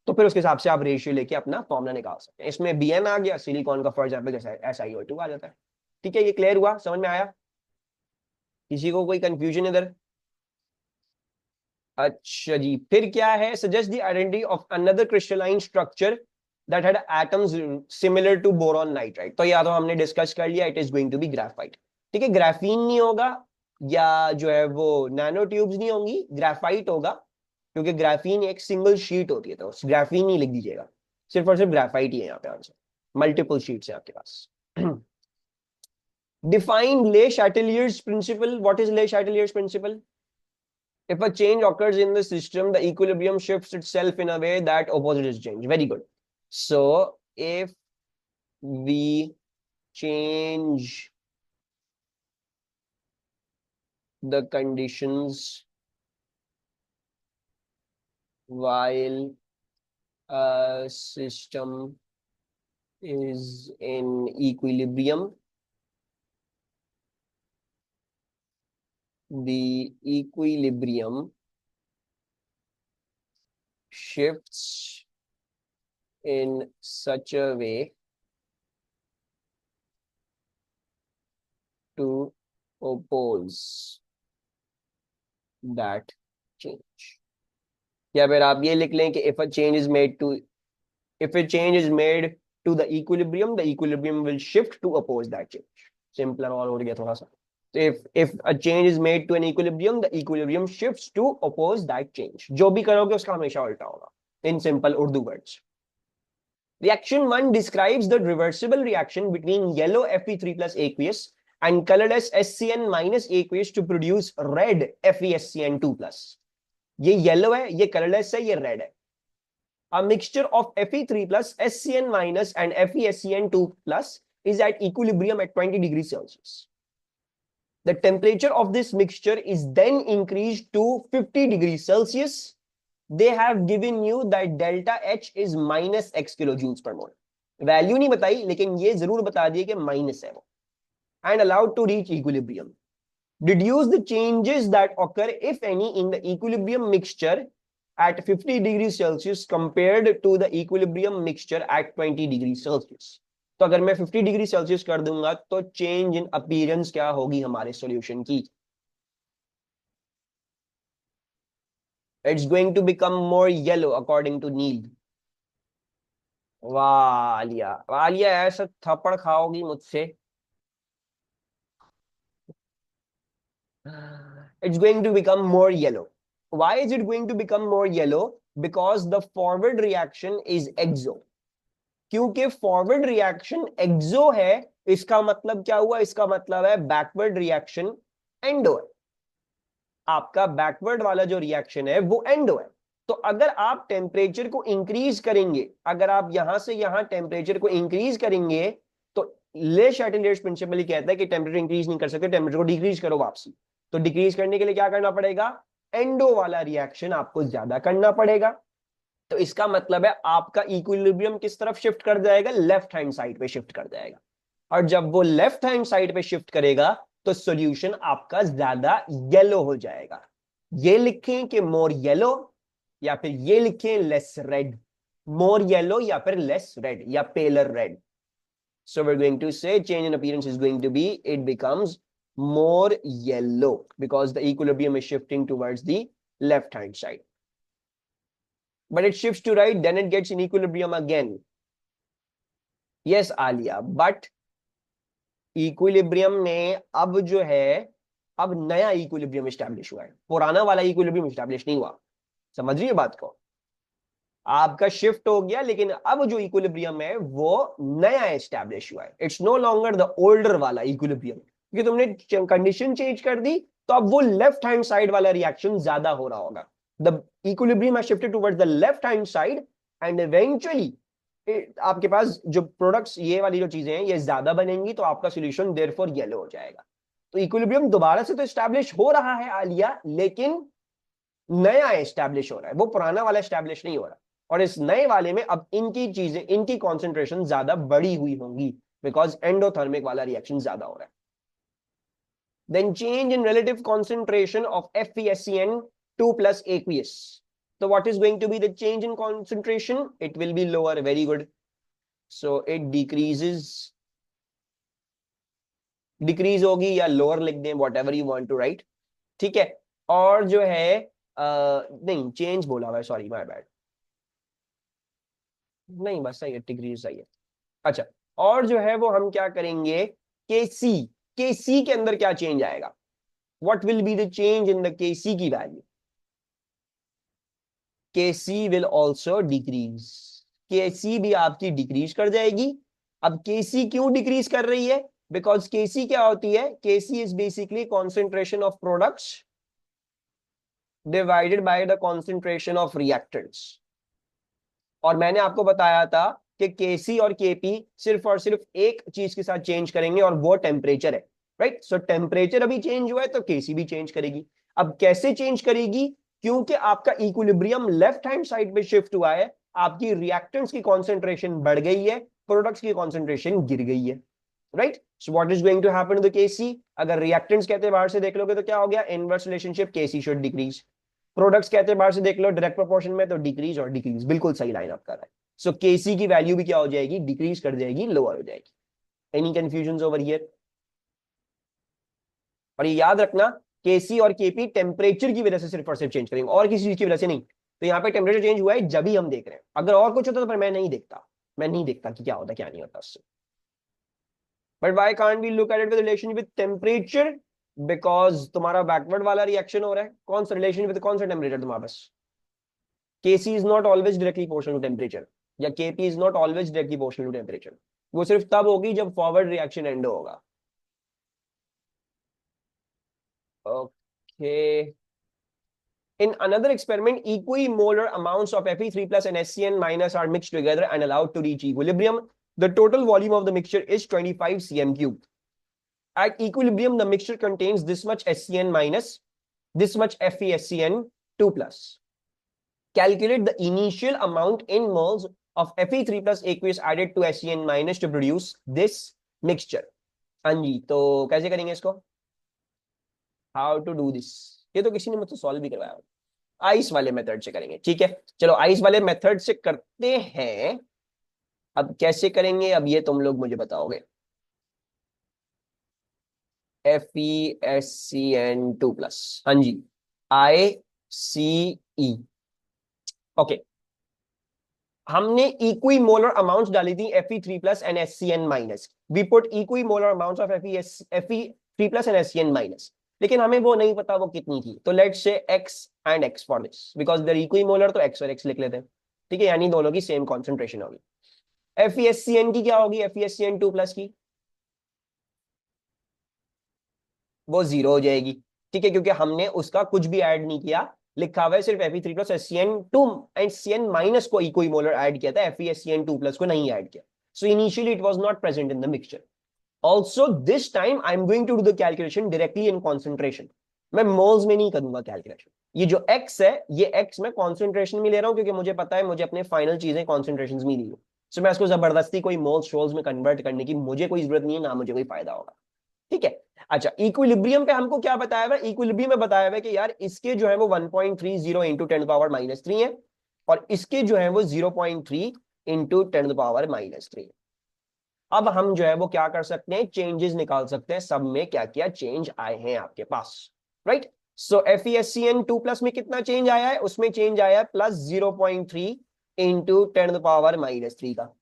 तो फिर उसके हिसाब से आप रेशियो लेके अपना फॉर्मूला निकाल सकते हैं। इसमें Bn आ गया, सिलिकॉन का फॉर एग्जांपल जैसे SiO2 आ जाता है, ठीक है। ये क्लियर हुआ, समझ में आया, किसी को कोई कंफ्यूजन इधर? अच्छा जी, फिर क्या है, suggest the identity of another crystalline structure that had atoms similar to boron nitride. तो या तो हमने डिस्कस कर लिया, it is going to be graphite, ठीक है। ग्राफीन नहीं होगा या जो है वो नैनो ट्यूब्स नहीं होंगी, ग्राफाइट होगा, क्योंकि ग्राफीन एक सिंगल शीट होती है, तो ग्राफीन नहीं लिख दीजिएगा, सिर्फ और सिर्फ ग्राफाइट ही है यहाँ पे आंसर, मल्टीपल शीट्स है आपके पास। डिफाइन ले शैटेलियर्स प्रिंसिपल, व्हाट इज ले शैटेलियर्स principal? If a change occurs in the system, the equilibrium shifts itself in a way that opposes change. Very good. So if we change the conditions while a system is in equilibrium, the equilibrium shifts in such a way to oppose that change. या फिर आप ये लिख लें कि if a change is made to the equilibrium will shift to oppose that change. Simpler और हो गया थोड़ा सा. So if a change is made to an equilibrium, the equilibrium shifts to oppose that change. जो भी करोगे उसका हमेशा उल्टा होगा. In simple Urdu words. Reaction 1 describes the reversible reaction between yellow Fe3 plus aqueous and colorless SCN minus aqueous to produce red FeSCN2 plus. ये yellow है, ये colorless है, ये red है. A mixture of Fe3 plus SCN minus and FeSCN2 plus is at equilibrium at 20 degrees Celsius. The temperature of this mixture is then increased to 50 degrees Celsius. They have given you that delta H is minus x kilojoules per mole. Value नहीं बताई, लेकिन ये जरूर बता दिए कि minus है वो. And allowed to reach equilibrium. Deduce the changes that occur, if any, in the equilibrium mixture at 50 degrees Celsius compared to the equilibrium mixture at 20 degrees Celsius. तो अगर मैं 50 डिग्री सेल्सियस कर दूंगा तो चेंज इन अपीयरेंस क्या होगी हमारे solution की? It's going to become more yellow according to Neil. Walia Walia ऐसा थप्पड़ खाओगी मुझसे. It's going to become more yellow. Why is it going to become more yellow? Because the forward reaction is exo. क्योंकि forward reaction एक्सो है, इसका मतलब क्या हुआ? इसका मतलब है बैकवर्ड रिएक्शन एंडो है. आपका बैकवर्ड वाला जो रिएक्शन है वो एंडो है. तो अगर आप टेम्परेचर को इंक्रीज करेंगे, अगर आप यहां से यहां टेम्परेचर को इंक्रीज करेंगे, तो ले शैटेलियर्स प्रिंसिपल कहता है कि टेम्परेचर इंक्रीज नहीं कर सकते, टेम्परेचर को डिक्रीज करो वापसी. तो डिक्रीज करने के लिए क्या करना पड़ेगा? एंडो वाला रिएक्शन आपको ज्यादा करना पड़ेगा. तो इसका मतलब है आपका इक्विलिब्रियम किस तरफ शिफ्ट कर जाएगा? लेफ्ट हैंड साइड पे शिफ्ट कर जाएगा. और जब वो लेफ्ट हैंड साइड पे शिफ्ट करेगा तो सॉल्यूशन आपका ज्यादा येलो हो जाएगा. ये लिखें कि मोर येलो, या फिर ये लिखें लेस रेड. मोर येलो या फिर लेस रेड या paler red. So we are going to say change in appearance is going to be, it becomes more yellow because the equilibrium is shifting towards the left hand side. But it shifts to right, then it gets in equilibrium again. Yes, Alia, but equilibrium में अब जो है, अब नया equilibrium establish हुआ है, पुराना वाला equilibrium establish नहीं हुआ. समझ रही है बात को? आपका शिफ्ट हो गया, लेकिन अब जो equilibrium है वो नया establish हुआ है. It's no longer the older वाला equilibrium, क्योंकि तुमने कंडीशन चेंज कर दी, तो अब वो लेफ्ट हैंड साइड वाला रिएक्शन ज्यादा हो रहा होगा. The equilibrium has shifted towards the left hand side and eventually आपके पास जो प्रोडक्ट्स ये वाली जो चीजें हैं ये ज्यादा बनेंगी, तो आपका सॉल्यूशन देयरफॉर येलो हो जाएगा. तो इक्विलिब्रियम दोबारा से तो एस्टैब्लिश हो रहा है आलिया, लेकिन नया एस्टैब्लिश हो रहा है, वो पुराना वाला एस्टैब्लिश नहीं हो रहा. और इस नए वाले में अब इनकी चीजें, इनकी कॉन्सेंट्रेशन ज्यादा बढ़ी हुई होंगी बिकॉज एंडोथर्मिक वाला रिएक्शन ज्यादा हो रहा है. Then change in relative concentration of FeSCN2 plus aqueous. So what is going to be the change in concentration? It will be lower. Very good. So it decreases. Decrease होगी या lower लिख दें, whatever you want to write. ठीक है. और जो है नहीं, change बोला हुआ है, sorry my bad. नहीं बस सही है, डिक्रीज सही है. अच्छा, और जो है वो हम क्या करेंगे? KC के अंदर क्या चेंज आएगा? What will be the change in the KC की value? KC will also decrease. KC भी आपकी डिक्रीज कर जाएगी. अब KC क्यों डिक्रीज कर रही है? Because KC क्या होती है? KC is basically concentration of products divided by the concentration of reactants. और मैंने आपको बताया था कि केसी और केपी सिर्फ और सिर्फ एक चीज के साथ चेंज करेंगे और वो टेम्परेचर है, राइट। सो टेम्परेचर अभी चेंज हुआ है तो केसी भी चेंज करेगी। अब कैसे चेंज करेगी? क्योंकि आपका इक्विलिब्रियम लेफ्ट हैंड साइड पे शिफ्ट हुआ है, आपकी रिएक्टेंट्स की कॉन्सेंट्रेशन बढ़ गई है, प्रोडक्ट्स की कॉन्सेंट्रेशन गिर गई है, right. So what is going to happen to the Kc? अगर रिएक्टेंट्स कहते हैं बाहर से देख लोगे तो क्या हो गया? Inverse relationship, Kc should decrease. Products कहते हैं बाहर से देख लो डायरेक्ट प्रोपोर्शन में, तो डिक्रीज और डिक्रीज, बिल्कुल सही लाइन आपका रहा है। सो केसी की वैल्यू भी क्या हो जाएगी? डिक्रीज कर जाएगी, लोअर हो जाएगी। Any confusion over here? और ये याद रखना, केसी और केपी टेम्परेचर की वजह से सिर्फ और सिर्फ चेंज करेंगे, और किसी चीज की वजह से नहीं। तो यहाँ पे टेम्परेचर चेंज हुआ है जब ही हम देख रहे हैं, अगर और कुछ होता तो मैं नहीं देखता, मैं नहीं देखता कि क्या होता क्या नहीं होता उससे। But why can't we look at it with relation with temperature? Because तुम्हारा बैकवर्ड वाला रिएक्शन हो रहा है। कौन सा रिलेशन विद कौन सा टेम्परेचर तुम्हारे पास? Kc is not always directly proportional to temperature, या Kp is not always directly proportional to temperature। वो सिर्फ तब होगी जब फॉरवर्ड रिएक्शन एंड होगा। Okay. In another experiment, equimolar amounts of Fe3 plus and SCN minus are mixed together and allowed to reach equilibrium. The total volume of the mixture is 25 cm cube. At equilibrium, the mixture contains this much SCN minus, this much FeSCN2 plus. Calculate the initial amount in moles of Fe3 plus aqueous added to SCN minus to produce this mixture. हाँ जी, तो कैसे करेंगे इसको? How to do this? ये तो किसी ने मुझसे सॉल्व भी करवाया। आइस वाले मेथड से करेंगे, ठीक है। चलो आइस वाले मेथड से करते हैं। अब कैसे करेंगे, अब ये तुम लोग मुझे बताओगे। FeSCN2 प्लस, हाँ जी, ICE। ओके, हमने इक्विमोलर अमाउंट्स डाली थी Fe3 plus and SCN minus. We put equimolar amounts of Fe3 plus and SCN minus, लेकिन हमें वो नहीं पता वो कितनी थी। तो let's say x and x for this, because they're equimolar, तो x और x लिख लेते हैं, ठीक है। यानी दोनों की सेम कॉन्सेंट्रेशन होगी। FeSCN की क्या होगी? FeSCN2 प्लस की वो जीरो हो जाएगी, ठीक है, क्योंकि हमने उसका कुछ भी ऐड नहीं किया। लिखा हुआ है सिर्फ Fe3 plus SCN2 and CN minus को इक्विमोलर ऐड किया था, FeSCN2 प्लस को नहीं ऐड किया। So initially it was not present in the mixture. Also this time I am going to do the calculation directly in concentration. मैं moles में नहीं करूंगा कैलकुलेशन। ये जो x है, ये x मैं कॉन्सेंट्रेशन में ले रहा हूं, क्योंकि मुझे पता है मुझे अपने फाइनल चीजें कॉन्सेंट्रेशन में ली। सो मैं इसको जबरदस्ती कोई मोल्स शोल्स में कन्वर्ट करने की मुझे कोई जरूरत नहीं है, ना मुझे कोई फायदा होगा, ठीक है। अच्छा, इक्विलिब्रियम पे हमको क्या बताया हुआ है? इक्विलिब्रियम में बताया हुआ है कि यार इसके जो है वो 1.30 इंटू 10⁻³ है, और इसके जो है वो 0.3 इंटू 10⁻³ है। अब हम जो है वो क्या कर सकते हैं? चेंजेस निकाल सकते हैं, सब में क्या क्या चेंज आए हैं आपके पास, राइट। सो FeSCN2 प्लस में कितना चेंज आया है? उसमें चेंज आया है प्लस 0.3 इंटू 10⁻³ का,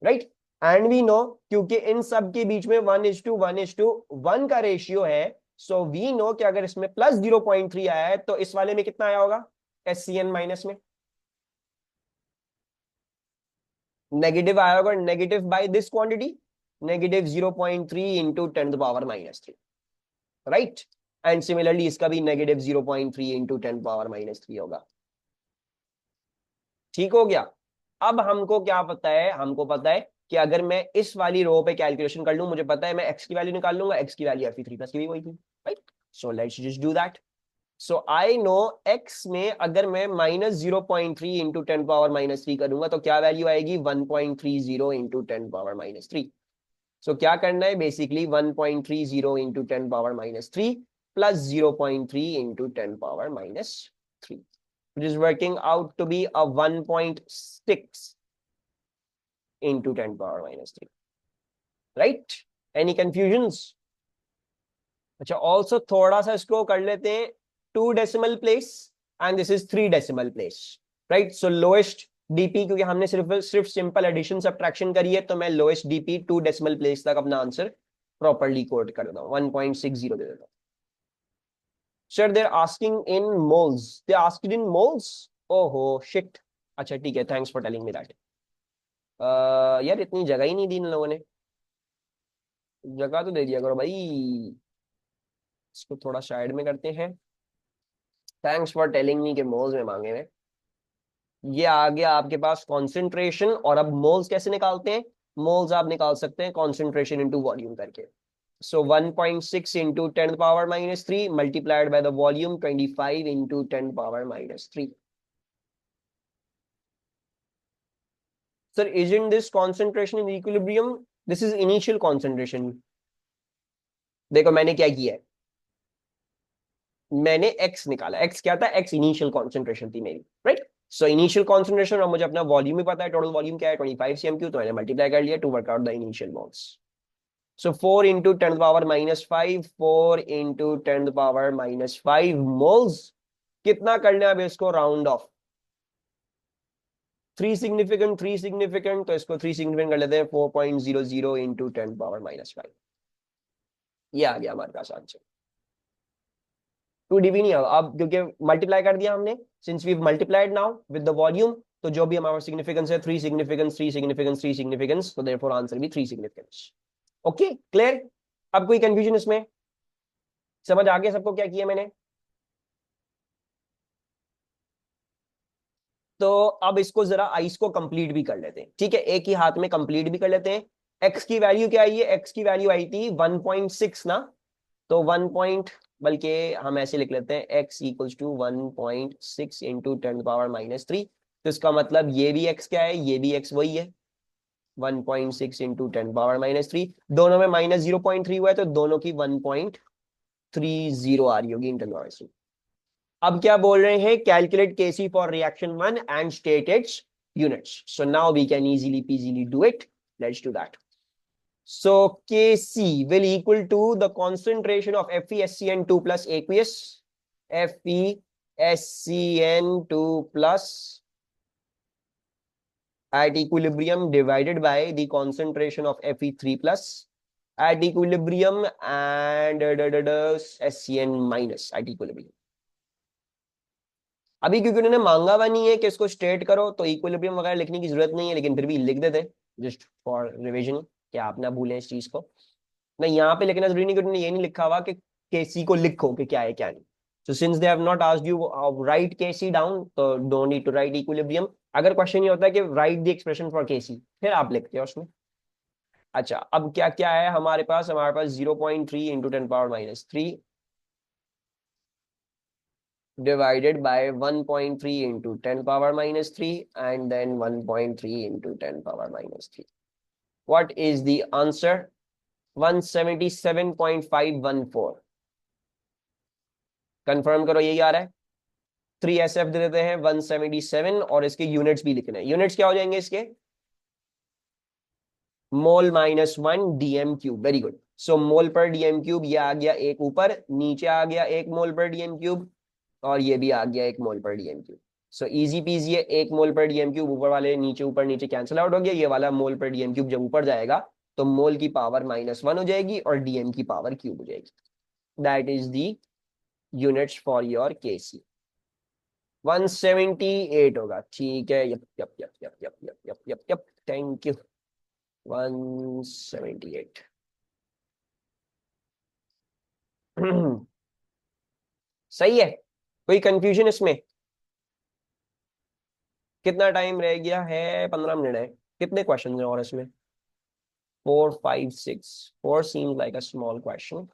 राइट। एंड वी नो, क्योंकि इन सब के बीच में 1:1:1 का रेशियो है, सो वी नो कि अगर इसमें प्लस 0.3 आया है तो इस वाले में कितना आया होगा? SCN माइनस में नेगेटिव आया होगा। Negative by this quantity, negative 0.3 into 10⁻³, right. And similarly इसका भी नेगेटिव 0.3 इंटू 10⁻³ होगा। ठीक हो गया। अब हमको क्या पता है? हमको पता है कि अगर मैं इस वाली रो पे कैलकुलेशन कर लूं, मुझे पता है मैं x की वैल्यू निकाल लूंगा, x की वैल्यू Fe3 प्लस की भी वही थी, right. So let's just do that. So I know x में अगर मैं माइनस 0.3 इंटू 10⁻³ करूंगा तो क्या वैल्यू आएगी? 1.30 इंटू 10⁻³ सो क्या करना है? Basically 1.30 into 10⁻³ plus 0.3 into 10⁻³ which is working out to be a 1.6 into 10⁻³ right? Any confusions? अच्छा, ऑल्सो थोड़ा सा इसको कर लेते हैं 2 decimal place and this is 3 decimal place, right. So lowest DP, क्योंकि हमने सिर्फ सिर्फ सिंपल एडिशन सब्ट्रैक्शन करी है, तो मैं लोएस्ट डीपी 2 डेसिमल प्लेस तक अपना आंसर प्रॉपर्ली कोड कर देता हूं, 1.60 दे देता हूं। Sir they are asking in moles, they asked in moles. ओहो शिट। अच्छा ठीक है, thanks for telling me that. यार इतनी जगह ही नहीं दी इन लोगों ने, जगह तो दे दिया करो भाई। इसको थोड़ा साइड में करते हैं। थैंक्स फॉर टेलिंग मी के मोल्स में मांगे हुए। ये आ गया आपके पास कॉन्सेंट्रेशन, और अब मोल्स कैसे निकालते हैं? मोल्स आप निकाल सकते हैं कॉन्सेंट्रेशन इनटू वॉल्यूम करके। सो 1.6 into 10 power -3 multiplied by the volume 25 into 10 power -3। Sir isn't this concentration in equilibrium? This is initial concentration. देखो मैंने क्या किया है, मैंने x निकाला। x क्या था? x इनिशियल कॉन्सेंट्रेशन थी मेरी, राइट? सो इनिशियल कॉन्सेंट्रेशन, और मुझे अपना वॉल्यूम भी पता है, टोटल वॉल्यूम क्या है 25 cm3, तो मैंने मल्टीप्लाई कर लिया to work out the initial moles. So 4 into 10 power -5, 4 into 10 power -5 moles. कितना करना है अब इसको राउंड ऑफ? 3 सिग्निफिकेंट, तो इसको 3 सिग्निफिकेंट कर लेते हैं, 4.00 इंटू 10 पावर-5। ये आ गया हमारे पास आंसर। 2 dB नहीं होगा अब, क्योंकि मल्टीप्लाई कर दिया हमने, since we multiplied now with the volume, तो जो भी हमारा सिग्निफिकेंस है 3 सिग्निफिकेंस, 3 सिग्निफिकेंस, 3 सिग्निफिकेंस, तो देयरफॉर आंसर भी 3 सिग्निफिकेंस। Okay, clear? अब कोई कंफ्यूजन इसमें? समझ आ गया सबको क्या किया मैंने? तो अब इसको जरा आइस को कंप्लीट भी कर लेते हैं, ठीक है? एक ही हाथ में कंप्लीट भी कर लेते हैं। एक्स की वैल्यू क्या आई है? एक्स की वैल्यू आई थी 1.6 ना, तो 1 पॉइंट, बल्कि हम ऐसे लिख लेते हैं x इक्वल्स टू 1.6 इंटू 10 पावर-3। तो इसका मतलब ये भी x क्या है? ये भी x वही है, 1.6 इंटू 10 पावर-3। दोनों में -0.3 हुआ है, तो दोनों की 1.30 आ रही होगी इन 10 पावर-3। अब क्या बोल रहे हैं? Calculate Kc for reaction 1 and state its units. So now we can easily peasily do it. Let's do that. So Kc will equal to the concentration of FeSCN2 plus aqueous, FeSCN2 plus at equilibrium divided by the concentration of Fe3 plus at equilibrium and SCN minus at equilibrium। अभी क्योंकि उन्होंने मांगा हुआ नहीं है कि इसको straight करो, तो इक्विलिब्रियम वगैरह लिखने की जरूरत नहीं है, लेकिन फिर भी लिख देते जस्ट फॉर रिविजन, कि आप ना भूलें इस चीज को। नहीं, यहाँ पे लिखना जरूरी नहीं, क्योंकि ये नहीं लिखा हुआ कि केसी को लिखो कि क्या है क्या नहीं। So since they have not asked you write KC down, तो don't need to write equilibrium. अगर क्वेश्चन ये होता है कि write the expression for KC, फिर आप लिखते हो उसमें। अच्छा, अब क्या क्या है हमारे पास? हमारे पास 0.3 into 10 पावर-3 divided by 1.3 into 10 पावर-3 and then 1.3 into 10 पावर-3। What is the answer? 177.514। Confirm करो, यही आ रहा है। 3SF दे देते हैं 177, और इसके यूनिट्स भी लिखने हैं। यूनिट्स क्या हो जाएंगे इसके? मोल -1 DM³ वेरी गुड। सो मोल पर DM³, ये आ गया एक ऊपर, नीचे आ गया एक मोल पर DM³, और ये भी आ गया एक मोल पर DM³। सो इजी पीजी, ये एक मोल पर DM³ ऊपर वाले नीचे, ऊपर नीचे कैंसिल आउट हो गया। ये वाला मोल पर DM³ जब ऊपर जाएगा तो मोल की पावर -1 हो जाएगी और DM की पावर क्यूब हो जाएगी। That is the units for your KC. 178 होगा, ठीक है। Yup yup yup yup yup yup yup yup yup, thank you. 178। सही है। कोई कंफ्यूजन इसमें? कितना टाइम रह गया है? 15 मिनट है। कितने क्वेश्चन हैं और इसमें? 4 5 6। 4 seems like a small question.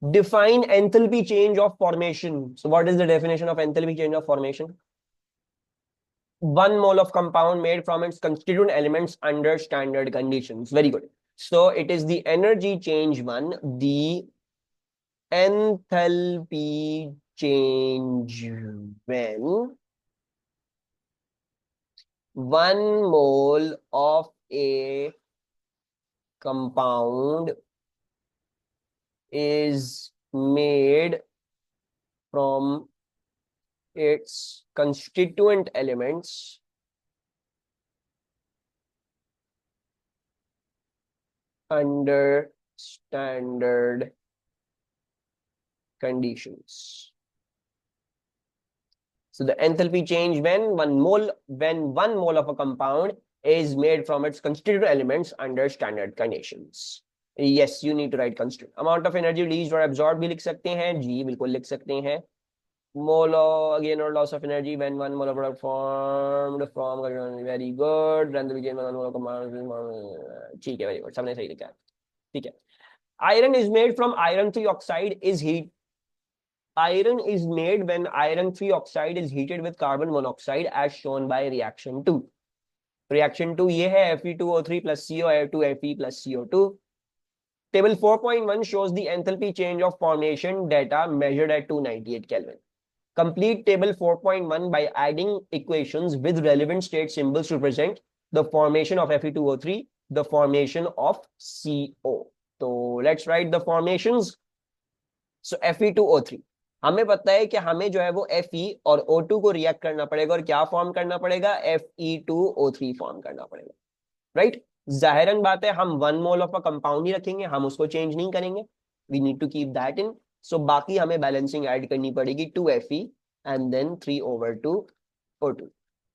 Define enthalpy change of formation. So what is the definition of enthalpy change of formation? 1 mole of compound made from its constituent elements under standard conditions. Very good. So it is the energy change one, the enthalpy change when 1 mole of a compound is made from its constituent elements under standard conditions. So the enthalpy change when one mole of a compound is made from its constituent elements under standard conditions. Yes, you need to write constituent. Amount of energy released or absorbed भी लिख सकते हैं जी, बिल्कुल लिख सकते हैं। Molo again or loss of energy when one molar product formed from very good run the begin one molar command ठीक है very good सबने सही लिखा है ठीक है iron is made from iron 3 oxide is heat iron is made when iron 3 oxide is heated with carbon monoxide as shown by reaction 2 reaction 2 ये है Fe2O3 plus CO2Fe plus CO2 table 4.1 shows the enthalpy change of formation data measured at 298 Kelvin. Complete table 4.1 by adding equations with relevant state symbols to represent the formation of Fe2O3, the formation of CO. So let's write the formations. So Fe2O3 हमें पता है कि हमें जो है वो Fe और O2 को रिएक्ट करना पड़ेगा और क्या फॉर्म करना पड़ेगा Fe2O3 फॉर्म करना पड़ेगा राइट जाहिरन बात है हम 1 मोल ऑफ अ कंपाउंड ही रखेंगे हम उसको चेंज नहीं करेंगे we need to keep that in so बाकी हमें बैलेंसिंग ऐड करनी पड़ेगी 2Fe and then 3/2 O2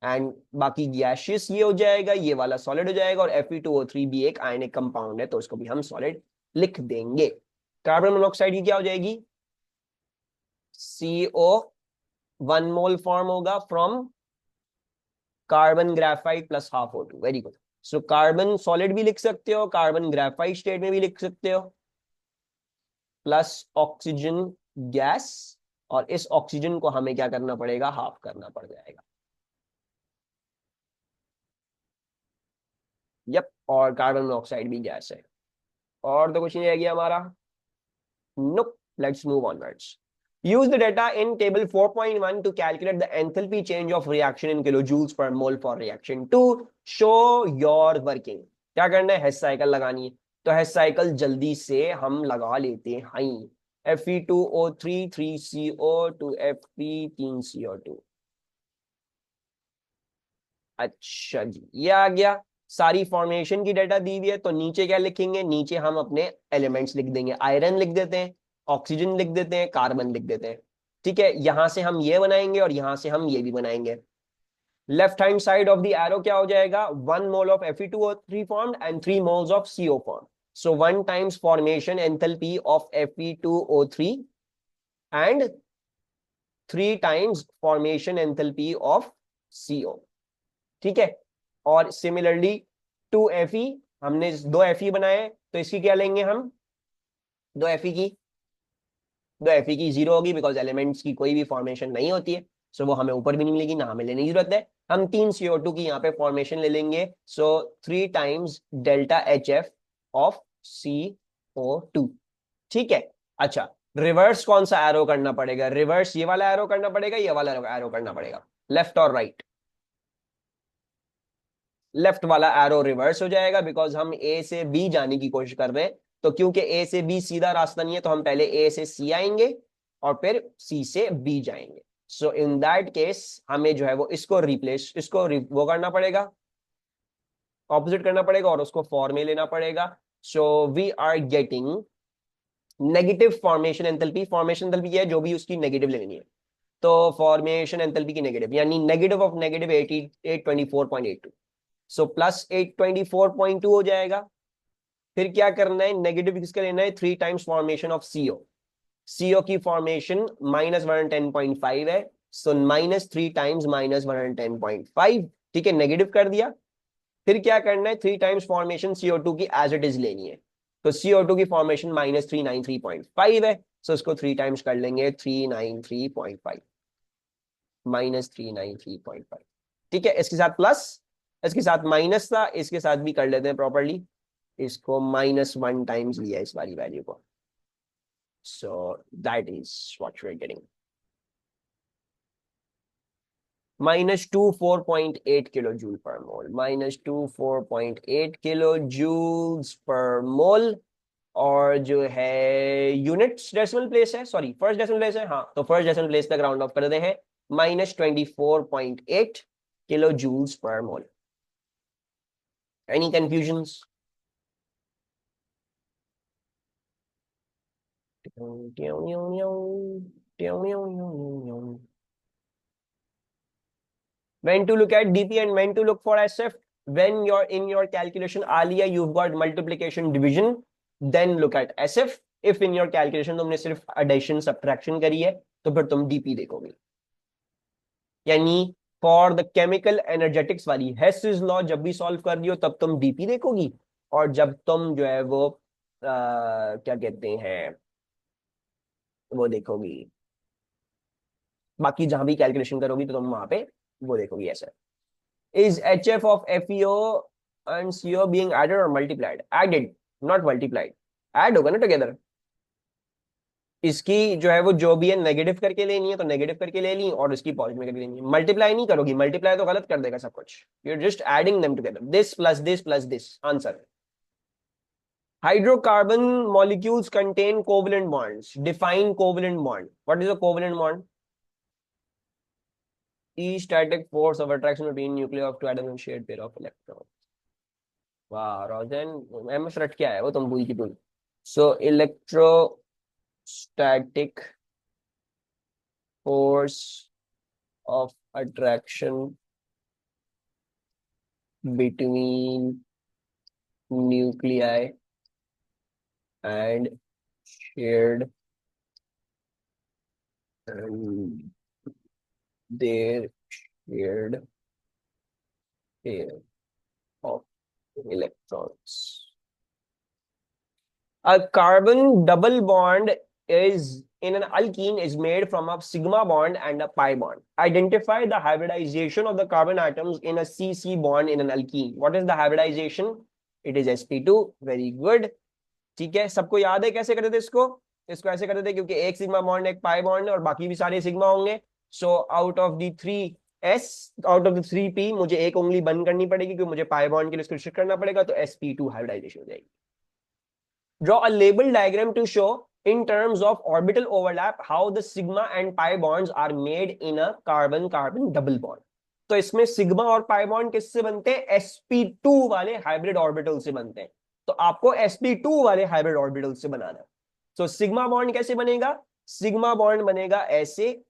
and बाकी गैसियस ये हो जाएगा ये वाला सॉलिड हो जाएगा और Fe2O3 भी एक आयनिक कंपाउंड है तो उसको भी हम सॉलिड लिख देंगे कार्बन मोनोऑक्साइड की क्या हो जाएगी CO 1 मोल फॉर्म होगा from carbon graphite plus half O2 very good so carbon solid भी लिख सकते हो कार्बन ग्रेफाइट स्टेट में भी लिख सकते हो प्लस ऑक्सीजन गैस और इस ऑक्सीजन को हमें क्या करना पड़ेगा हाफ करना पड़ जाएगा यप और कार्बन मोनोऑक्साइड भी गैस है और तो कुछ नहीं रह गया हमारा no let's move onwards use the data in table 4.1 to calculate the enthalpy change of reaction in kilojoules per mole for reaction 2 show your working क्या करना है हेस साइकिल लगानी है तो हेस साइकिल जल्दी से हम लगा लेते हैं Fe2O3 3CO 2Fe 3CO2 अच्छा जी ये आ गया सारी फॉर्मेशन की डाटा दी हुई है तो नीचे क्या लिखेंगे नीचे हम अपने एलिमेंट्स लिख देंगे आयरन लिख देते हैं ऑक्सीजन लिख देते हैं कार्बन लिख देते हैं ठीक है यहां से हम ये बनाएंगे और यहां से हम ये भी बनाएंगे left hand side of the arrow क्या हो जाएगा 1 mole of Fe2O3 formed and 3 moles of CO formed so 1 times formation enthalpy of Fe2O3 and 3 times formation enthalpy of CO ठीक है और सिमिलरली 2Fe हमने 2Fe बनाए तो इसकी क्या लेंगे हम 2Fe की 0 होगी बिकॉज एलिमेंट्स की कोई भी फॉर्मेशन नहीं होती है सो वो हमें ऊपर भी नहीं मिलेगी ना हमें लेने की जरूरत है हम 3 CO2 की यहाँ पे फॉर्मेशन ले लेंगे सो 3 times delta HF of CO2 ठीक है अच्छा रिवर्स कौन सा एरो करना पड़ेगा रिवर्स ये वाला एरो करना पड़ेगा ये वाला एरो करना पड़ेगा लेफ्ट और राइट लेफ्ट वाला एरो रिवर्स हो जाएगा बिकॉज हम ए से बी जाने की कोशिश कर रहे हैं तो क्योंकि ए से बी सीधा रास्ता नहीं है तो हम पहले ए से सी आएंगे और फिर सी से बी जाएंगे सो इन दैट केस हमें जो है वो इसको रिप्लेस वो करना पड़ेगा ऑपोजिट करना पड़ेगा और उसको फॉर में लेना पड़ेगा so we are getting negative formation enthalpy क्या है जो भी उसकी नेगेटिव लेनी है तो फॉर्मेशन एंथैल्पी की नेगेटिव यानी negative of negative 824.82 so plus 824.2 हो जाएगा फिर क्या करना है नेगेटिव किसका लेना है 3 टाइम्स फॉर्मेशन ऑफ CO की फॉर्मेशन -110.5 है सो -3 टाइम्स -110.5 ठीक है नेगेटिव कर दिया फिर क्या करना है 3 टाइम्स फॉर्मेशन CO2 की एज इट इज लेनी है तो CO2 की फॉर्मेशन -393.5 है सो इसको 3 टाइम्स कर लेंगे 393.5 -393.5 ठीक है इसके साथ प्लस इसके साथ माइनस था इसके साथ भी कर लेते हैं प्रॉपर्ली इसको -1 टाइम्स लिया इस वाली वैल्यू को so that is what you are getting -24.8 kilo joule per mole -24.8 kilo joules per मोल और जो है यूनिट्स डेसिमल प्लेस है सॉरी फर्स्ट डेसिमल प्लेस है हाँ तो फर्स्ट डेसिमल प्लेस तक राउंड ऑफ कर देते हैं -24.8 kilo joules per mole Any confusions? When to look at DP and when to look for SF? When you're in your calculation earlier, you've got multiplication division, then look at SF. If in your calculation तुमने सिर्फ addition subtraction करी है तो फिर तुम DP देखोगे। यानी for the chemical energetics वाली हेसिस लॉ जब भी सॉल्व कर रही हो तब तुम डीपी देखोगी, और जब तुम जो है वो क्या कहते हैं, वो देखोगी, बाकी जहां भी कैलकुलेशन करोगी तो तुम वहां पे वो देखोगी। ऐसा is H F of F E O and C O being added और multiplied? Added, not multiplied. Add होगा ना टुगेदर। इसकी जो है वो जो भी है नेगेटिव करके लेनी है तो नेगेटिव करके ले ली, और इसकी पॉजिटिव करके लेनी है। मल्टीप्लाई नहीं करोगी, मल्टीप्लाई तो गलत कर देगा सब कुछ। You are just adding them together, this plus this, answer. Hydrocarbon molecules contain covalent bonds, define covalent bond. What is a covalent bond? E static force of attraction between nuclei of two atoms and shared pair of electrons. वाह रोजन, MS रट क्या है वो, तुम भूल की भूल। सो electrostatic force of attraction between nuclei and shared their shared pair of electrons. A carbon double bond is in an alkene is made from a sigma bond and a pi bond. Identify the hybridization of the carbon atoms in a C-C bond in an alkene. What is the hybridization? It is sp2. Very good. ठीक है, सबको याद है कैसे करते थे इसको? इसको ऐसे करते थे क्योंकि एक सिग्मा बॉन्ड एक पाई बॉन्ड है और बाकी भी सारे सिग्मा होंगे। So out of the 3s, out of the 3p मुझे एक उंगली बंद करनी पड़ेगी क्योंकि मुझे पाई बॉन्ड के लिए इसको रिस्ट्रिक्ट करना पड़ेगा, तो sp2 हाइब्रिडाइजेशन हो जाएगी। Draw a label diagram to show in terms of orbital overlap how the sigma and pi bonds are made in a carbon-carbon double bond. तो इसमें सिग्मा और पाई बॉन्ड किससे बनते हैं? sp2 वाले हाइब्रिड ऑर्बिटल से बनते हैं। तो आपको sp2 वाले हाइब्रिड ऑर्बिटल से बनाना है। तो सिग्मा बॉन्ड कैसे बनेगा? सिग्मा बॉन्ड बनेगा ऐसे,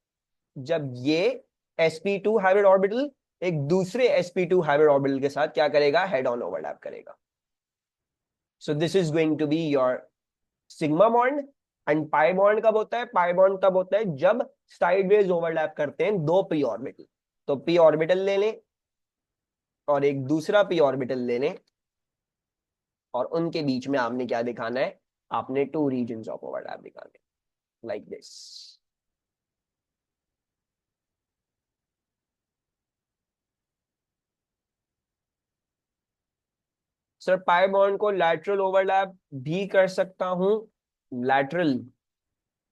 जब ये sp2 हाइब्रिड ऑर्बिटल एक दूसरे sp2 हाइब्रिड ऑर्बिटल के साथ क्या करेगा? हेड ऑन ओवरलैप करेगा। So this is going to be your sigma bond, and pi bond कब होता है? pi bond तब होता है जब sideways overlap करते हैं दो p ऑर्बिटल। तो p ऑर्बिटल ले लें और एक दूसरा p ऑर्बिटल ले लें, और उनके बीच में आपने क्या दिखाना है? आपने टू रीजन्स ऑफ ओवरलैप दिखाने, like this. Sir pi bond को लैटरल ओवरलैप भी कर सकता हूं? लैटरल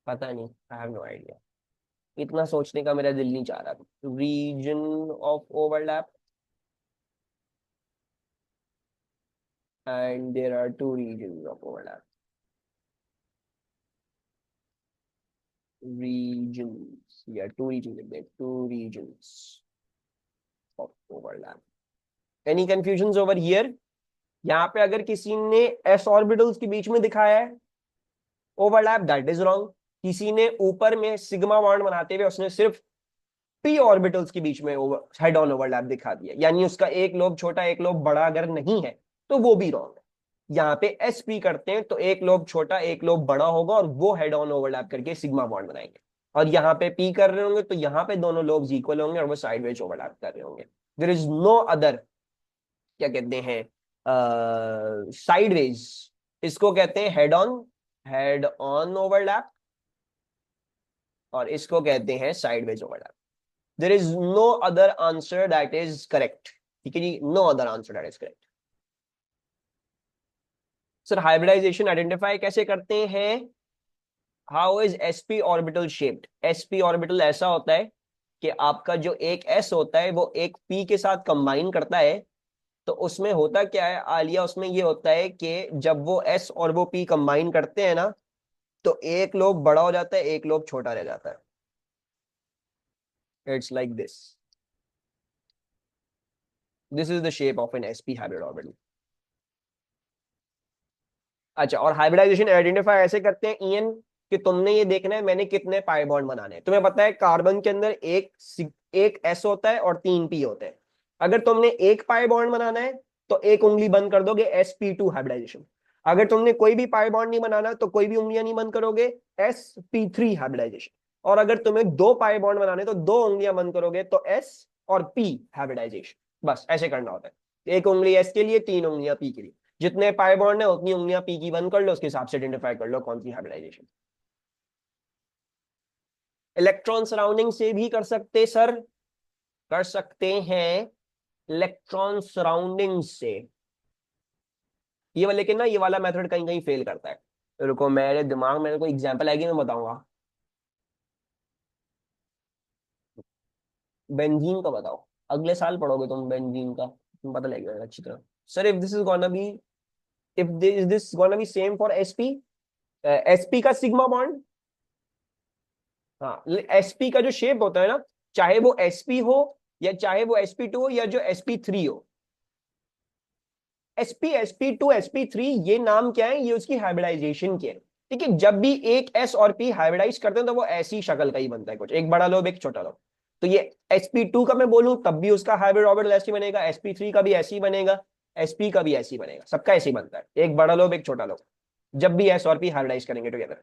पता नहीं, आई हैव नो आइडिया। इतना सोचने का मेरा दिल नहीं चाह रहा। Region of overlap, and there are two regions of overlap. Regions, yeah, two regions like that, two regions of overlap. Any confusions over here? यहाँ पे अगर किसी ने s ऑर्बिटल्स के बीच में दिखाया है ओवरलैप, दैट इज रॉन्ग। किसी ने ऊपर में सिग्मा बॉन्ड बनाते हुए उसने सिर्फ p ऑर्बिटल्स के बीच में हेड ऑन ओवरलैप दिखा दिया, यानी उसका एक लोब छोटा एक लोब बड़ा अगर नहीं है तो वो भी रॉन्ग है। यहाँ पे sp करते हैं तो एक लोब छोटा एक लोब बड़ा होगा और वो हेड ऑन ओवरलैप करके सिग्मा बॉन्ड बनाएंगे, और यहाँ पे p कर रहे होंगे तो यहाँ पे दोनों लोब्स इक्वल होंगे और वो साइडवेज ओवरलैप कर रहे होंगे। देयर इज नो अदर, क्या कहते हैं, साइडवेज। इसको कहते हैं हेड ऑन ओवरलैप, और इसको कहते हैं sideways overlap. There is no other answer that is correct. ठीक है जी, no other answer that is correct. Sir hybridisation identify कैसे करते हैं? How is sp orbital shaped? sp orbital ऐसा होता है कि आपका जो एक s होता है वो एक p के साथ कंबाइन करता है। तो उसमें होता क्या है आलिया, उसमें ये होता है कि जब वो s और वो p कंबाइन करते हैं ना, तो एक लोब बड़ा हो जाता है एक लोब छोटा रह जाता है। It's like this, this is the shape of an sp hybrid orbital. अच्छा, और हाइब्रिडाइजेशन आइडेंटिफाई ऐसे करते हैं ईएन कि तुमने ये देखना है मैंने कितने पाई बॉन्ड बनाने हैं। तुम्हें पता है कार्बन के अंदर एक एस होता है और 3 पी होते हैं। अगर तुमने एक पाई बॉन्ड बनाना है तो एक उंगली बंद कर दोगे, sp2 हाइब्रिडाइजेशन। अगर तुमने कोई भी पाई बॉन्ड नहीं बनाना तो कोई भी उंगलियां नहीं बंद करोगे, sp3 हाइब्रिडाइजेशन। और अगर तुम्हें दो पाई बॉन्ड बनाने तो दो उंगलियां बंद करोगे तो एस और पी हाइब्रिडाइजेशन, बस ऐसे करना होता है। एक उंगली एस के लिए, तीन उंगलियां पी के लिए। जितने पाई बॉन्ड है उतनी उंगलियां पी की बंद कर लो, उसके हिसाब से आइडेंटिफाई कर लो कौन सी हाइब्रिडाइजेशन। इलेक्ट्रॉन सराउंडिंग से भी कर सकते सर, कर सकते हैं इलेक्ट्रॉन सराउंडिंग से। ये वाला, लेकिन ना ये वाला मेथड कहीं कहीं फेल करता है। रुको मेरे दिमाग में कोई एग्जांपल आएगी, मैं बताऊंगा। बेंजीन का बताओ, अगले साल पढ़ोगे तुम बेंजीन का, तुम पता लगेगा अच्छी तरह। Sir if this is gonna be, if this gonna be same for SP, SP का सिग्मा बॉन्ड। हाँ, एसपी का जो शेप होता है ना, चाहे वो एसपी हो या चाहे वो sp2 हो या जो sp3 हो, sp sp2 sp3, ये नाम क्या है, ये उसकी हाइब्रिडाइजेशन के है। ठीक है, जब भी एक s और p हाइब्रिडाइज करते हैं तो वो ऐसी शक्ल का ही बनता है, कुछ एक बड़ा लोब एक छोटा लोब। तो ये sp2 का मैं बोलूं तब भी उसका हाइब्रिड ऑर्बिटल ऐसे ही बनेगा, sp3 का भी ऐसे ही बनेगा, sp का भी ऐसे ही बनेगा, सबका ऐसे ही बनता है, एक बड़ा लोब एक छोटा लोब, जब भी s और p हाइब्रिडाइज करेंगे together.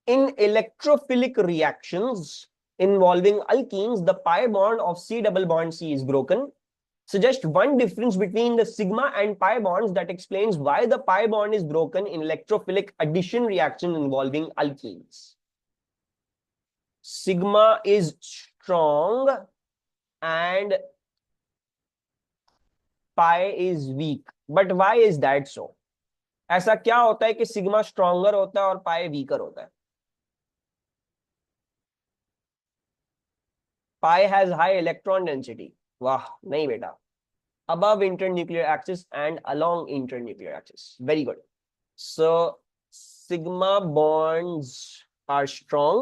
In electrophilic reactions involving alkenes, the pi bond of C double bond C is broken. Suggest one difference between the sigma and pi bonds that explains why the pi bond is broken in electrophilic addition reaction involving alkenes. Sigma is strong and pi is weak. But why is that so? ऐसा क्या होता है कि sigma stronger होता है और पाई weaker होता है? पाई हैज हाई इलेक्ट्रॉन डेंसिटी। वाह नहीं बेटा, above internuclear axis and along internuclear axis. Very good. So sigma bonds are strong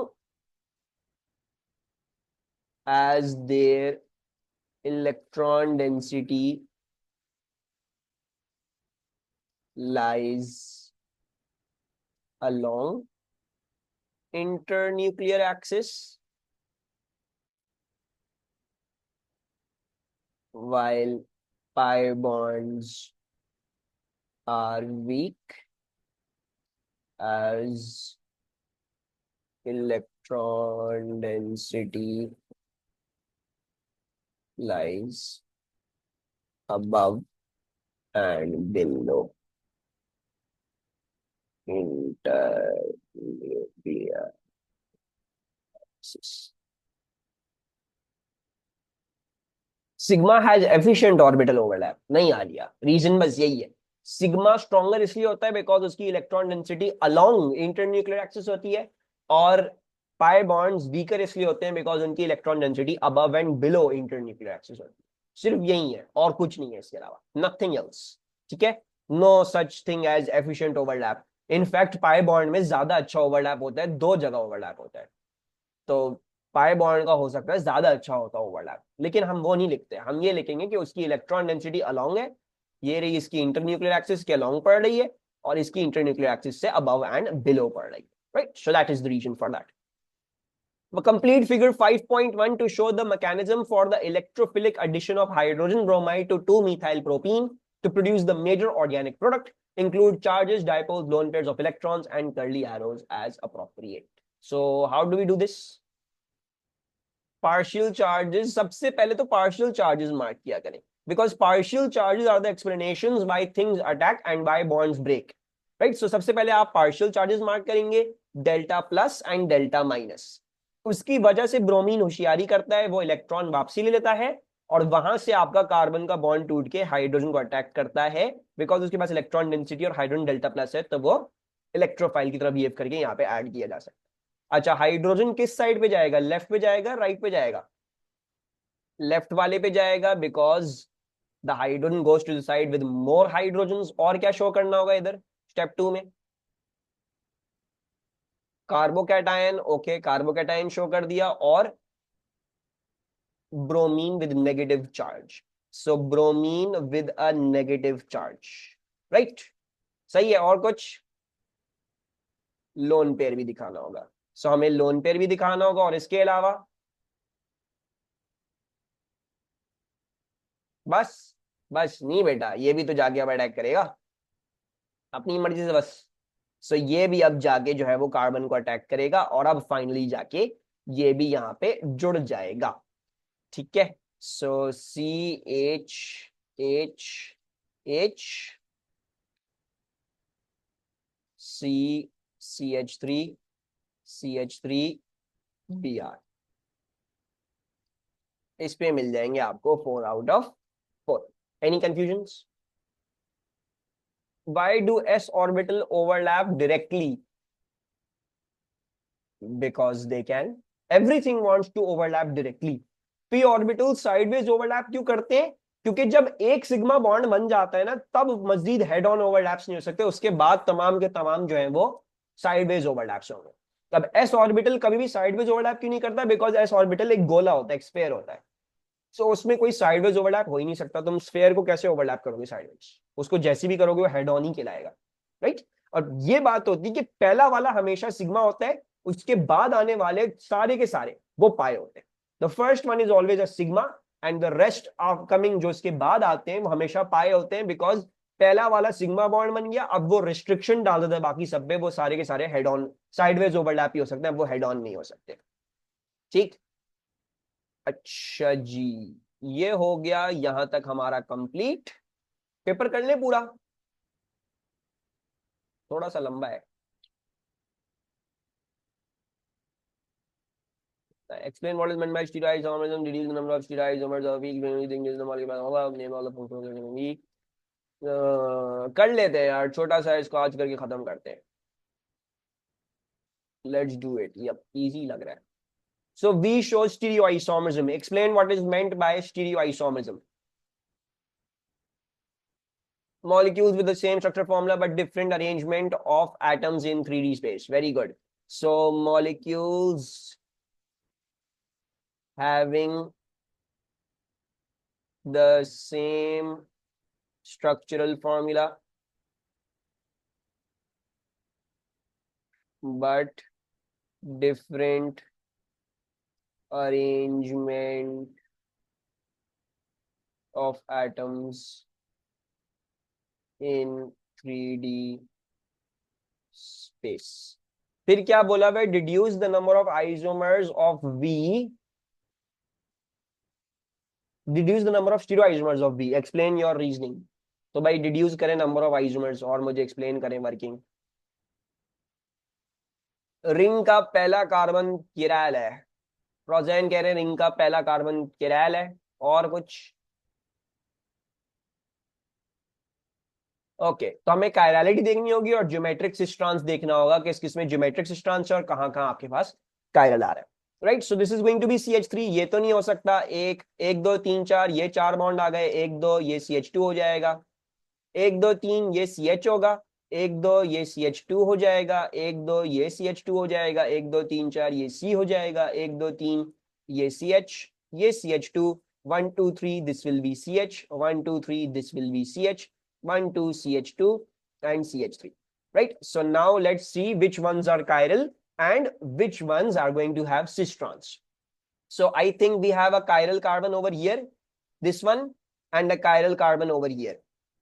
as their electron density lies along internuclear axis, while pi bonds are weak as electron density lies above and below internuclear axis. Sigma has efficient orbital overlap, नहीं आ लिया, reason बस यही है। Sigma stronger इसलिए होता है because उसकी electron density along internuclear axis होती है, और पाई बॉन्ड्स वीकर इसलिए होते हैं बिकॉज उनकी electron density above and below internuclear axis होती है। सिर्फ यही है और कुछ नहीं है इसके अलावा, नथिंग एल्स। ठीक है, no such thing as efficient overlap. In fact pi bond में ज्यादा अच्छा ओवरलैप होता है, दो जगह ओवरलैप होता है। तो पाई बॉन्ड का हो सकता है ज्यादा अच्छा होता ओवरलैप, लेकिन हम वो नहीं लिखते, हम ये लिखेंगे कि उसकी इलेक्ट्रॉन डेंसिटी अलोंग है, ये रही इसकी इंटरन्यूक्लियर एक्सिस के अलोंग पड़ रही है, और इसकी इंटरन्यूक्लियर एक्सिस से अबव एंड बिलो पड़ रही है, right? So that is the reason for that. Complete figure 5.1 to show the mechanism for the electrophilic addition of hydrogen bromide to 2-methyl propene to produce the major organic product. Include charges, dipoles, lone pairs of electrons, and curly arrows as appropriate. So how do we do this? Partial charges, सबसे पहले तो partial charges mark किया करें, because partial charges are the explanations why things attack and why bonds break, right? So सबसे पहले आप partial charges mark करेंगे, delta plus and delta minus. उसकी वजह से ब्रोमीन होशियारी करता है, वो इलेक्ट्रॉन वापसी ले लेता है, और वहां से आपका कार्बन का बॉन्ड टूट के हाइड्रोजन को अटैक करता है, बिकॉज उसके पास इलेक्ट्रॉन डेंसिटी और हाइड्रोजन डेल्टा प्लस है, तो वो इलेक्ट्रोफाइल की तरह बिहेव करके यहाँ पे ऐड किया जा सकता है। अच्छा, हाइड्रोजन किस साइड पे जाएगा, लेफ्ट पे जाएगा राइट पे जाएगा? लेफ्ट वाले पे जाएगा, because the hydrogen goes to the side with more hydrogen. और क्या शो करना होगा इधर स्टेप 2 में? कार्बोकैटायन, ओके कार्बोकैटायन शो कर दिया, और bromine with negative charge, so bromine with a negative charge, right? सही है, और कुछ? लोन पेयर भी दिखाना होगा, सो हमें लोन पेयर भी दिखाना होगा, और इसके अलावा बस? बस नहीं बेटा, ये भी तो जाके अब अटैक करेगा अपनी मर्जी से, बस सो ये भी अब जाके जो है वो कार्बन को अटैक करेगा और अब फाइनली जाके ये भी यहाँ पे जुड़ जाएगा। ठीक है, so H C CH3 Br, इस पे मिल जाएंगे आपको 4 out of 4। Any confusions? Why do s orbital overlap directly? Because they can. Everything wants to overlap directly. p orbital sideways overlap क्यों करते हैं? क्योंकि जब एक सिग्मा बॉन्ड बन जाता है ना, तब मजीद हेड ऑन ओवरलैप्स नहीं हो सकते, उसके बाद तमाम के तमाम जो है वो साइडवेज ओवरलैप्स होंगे। अब एस ऑर्बिटल कभी भी साइडवेज ओवरलैप क्यों नहीं करता? बिकॉज एस ऑर्बिटल एक गोला होता है, एक स्फेयर होता है, सो उसमें कोई साइडवेज ओवरलैप हो ही नहीं सकता। तुम स्फेयर को कैसे ओवरलैप करोगे साइडवेज? उसको जैसी भी करोगे वो हेड ऑन ही कहलाएगा, राइट। और ये बात होती है कि पहला वाला हमेशा सिग्मा होता है, उसके बाद आने वाले सारे के सारे वो पाए होते हैं। The first one is always a sigma and the rest of coming जो इसके बाद आते हैं वो हमेशा पाए होते हैं, बिकॉज पहला वाला सिग्मा बॉन्ड बन गया, अब वो रिस्ट्रिक्शन डाल देता है बाकी सब पे, वो सारे के सारे हेड ऑन साइडवेज ओवरलैप ही हो सकते हैं, अब वो हेड ऑन नहीं हो सकते। ठीक, अच्छा जी, ये हो गया यहां तक हमारा कंप्लीट। पेपर कर ले पूरा, थोड़ा सा लंबा है। Explain what is meant by stereoisomerism, reduce the number of stereoisomers of weak when we think is the molecule होगा, name all the functions of weak। कर लेते हैं यार, छोटा सा इसको आज करके खत्म करते हैं। Let's do it, yep easy लग रहा है। So V shows stereoisomerism. Explain what is meant by stereoisomerism. Molecules with the same structure formula but different arrangement of atoms in 3D space. Very good. So molecules having the same structural formula but different arrangement of atoms in 3D space. फिर क्या बोला भाई? Deduce the number of isomers of V, deduce the number of stereoisomers of V, explain your reasoning. तो भाई deduce करें number of isomers और मुझे explain करें वर्किंग। रिंग का पहला कार्बन किरैल है, प्रोजेन कह रहे हैं रिंग का पहला कार्बन किरैल है, और कुछ? ओके, तो हमें कायरलिटी देखनी होगी और ज्योमेट्रिक सिस्ट्रॉन्स देखना होगा कि किस किस में ज्योमेट्रिक सिस्ट्रॉन्स है और कहाँ कहाँ आपके पास कायरल आ रहा है, right. So this is going to be CH3। ये तो नहीं हो सकता, एक एक दो तीन चार, ये चार बॉन्ड आ गए, एक दो ये CH2 हो जाएगा, एक दो तीन ये CH होगा, एक दो ये CH2 हो जाएगा, एक दो ये CH2 हो जाएगा, एक दो तीन चार ये C हो जाएगा, एक दो तीन ये CH, ये CH2, 1 2 3 this will be CH, 1 2 3 this will be CH, 1 2 CH2 and CH3, right? So now let's see which ones are chiral and which ones are going to have cistrons. So I think we have a chiral carbon over here, this one, and a chiral carbon over here.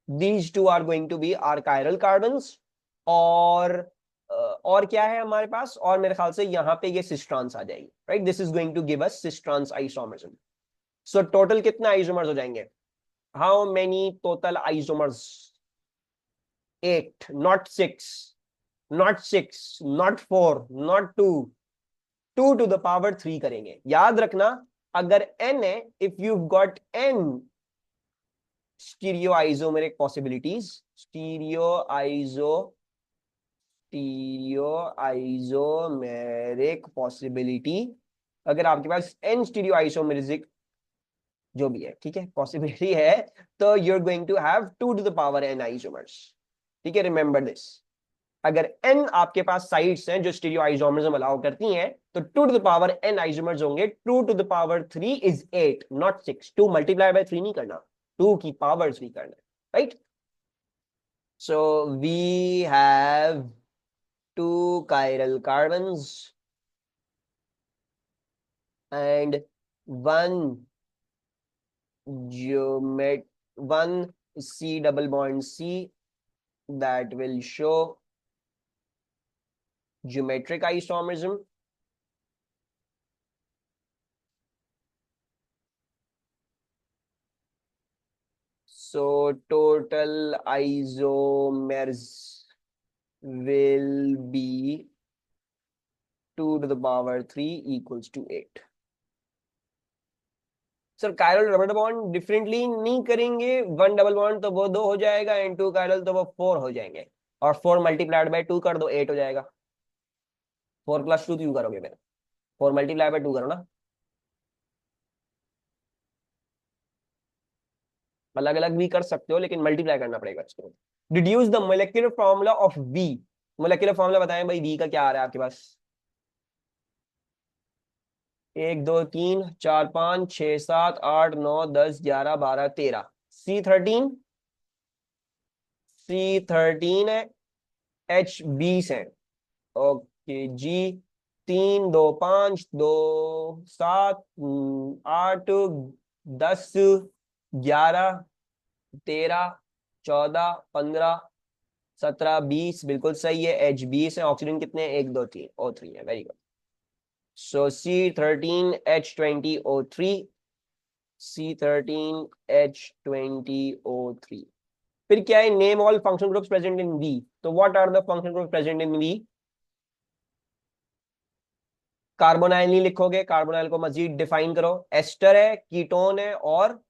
These two are going to be our chiral carbons. और क्या है हमारे पास? और मेरे ख्याल से यहाँ पे ये सिस्ट्रॉन्स आ जाएगी, right. This is going to give us cis trans isomers. So total कितना आइसोमर्स हो जाएंगे? How many total isomers? 8, not 6, not 6, not 4, not 2, 2 to the power 3 करेंगे। याद रखना, अगर n है, if you got n stereoisomeric possibilities, stereoisomeric possibility, अगर आपके पास n स्टीरियोआइसोमेरिक जो भी है, ठीक है, पॉसिबिलिटी है, तो you are going to have 2 to the power n isomers. ठीक है, रिमेंबर दिस। अगर n आपके पास साइड्स हैं जो स्टीरियोआइसोमर्स अलाउ करती हैं, तो 2 to the power n isomers होंगे। 2 to the power 3 is 8, not 6। 2 multiply by 3 नहीं करना, 2 की पावर 3 करना, right. So we have 2 chiral carbons and one C double bond C that will show Geometric isomerism. So total isomers will be 2 to the power 3 equals to 8. Sir chiral double bond differently नहीं करेंगे, one double bond तो वो 2 हो जाएगा, and 2 chiral तो वो 4 हो जाएंगे, और 4 मल्टीप्लाइड बाय 2 कर दो 8 हो जाएगा। 4 प्लस 2 क्यों करोगे मेरे, 4 मल्टीप्लाई बाय 2 करो ना। अलग अलग भी कर सकते हो लेकिन मल्टीप्लाई करना पड़ेगा इसको। Deduce the molecular formula of V. Molecular formula बताएं भाई, वी का क्या आ रहा है आपके पास। 1 2 3 4 5 6 7 8 9 10 11 12 13। C13, C13 है, H20 है। ओके जी। 3 2 5 2 7 8 10 11 13 14 15 17 20 बिल्कुल सही है। H20 है। ऑक्सीजन कितने हैं, 1 2 3 O3 है। Very good. So C13H20O3, C13H20O3। फिर क्या है, name all function groups present in V. तो what are the function groups present in V. Carbonyl नहीं लिखोगे, कार्बोनाइल को मजीद डिफाइन करो। एस्टर है, कीटोन है, और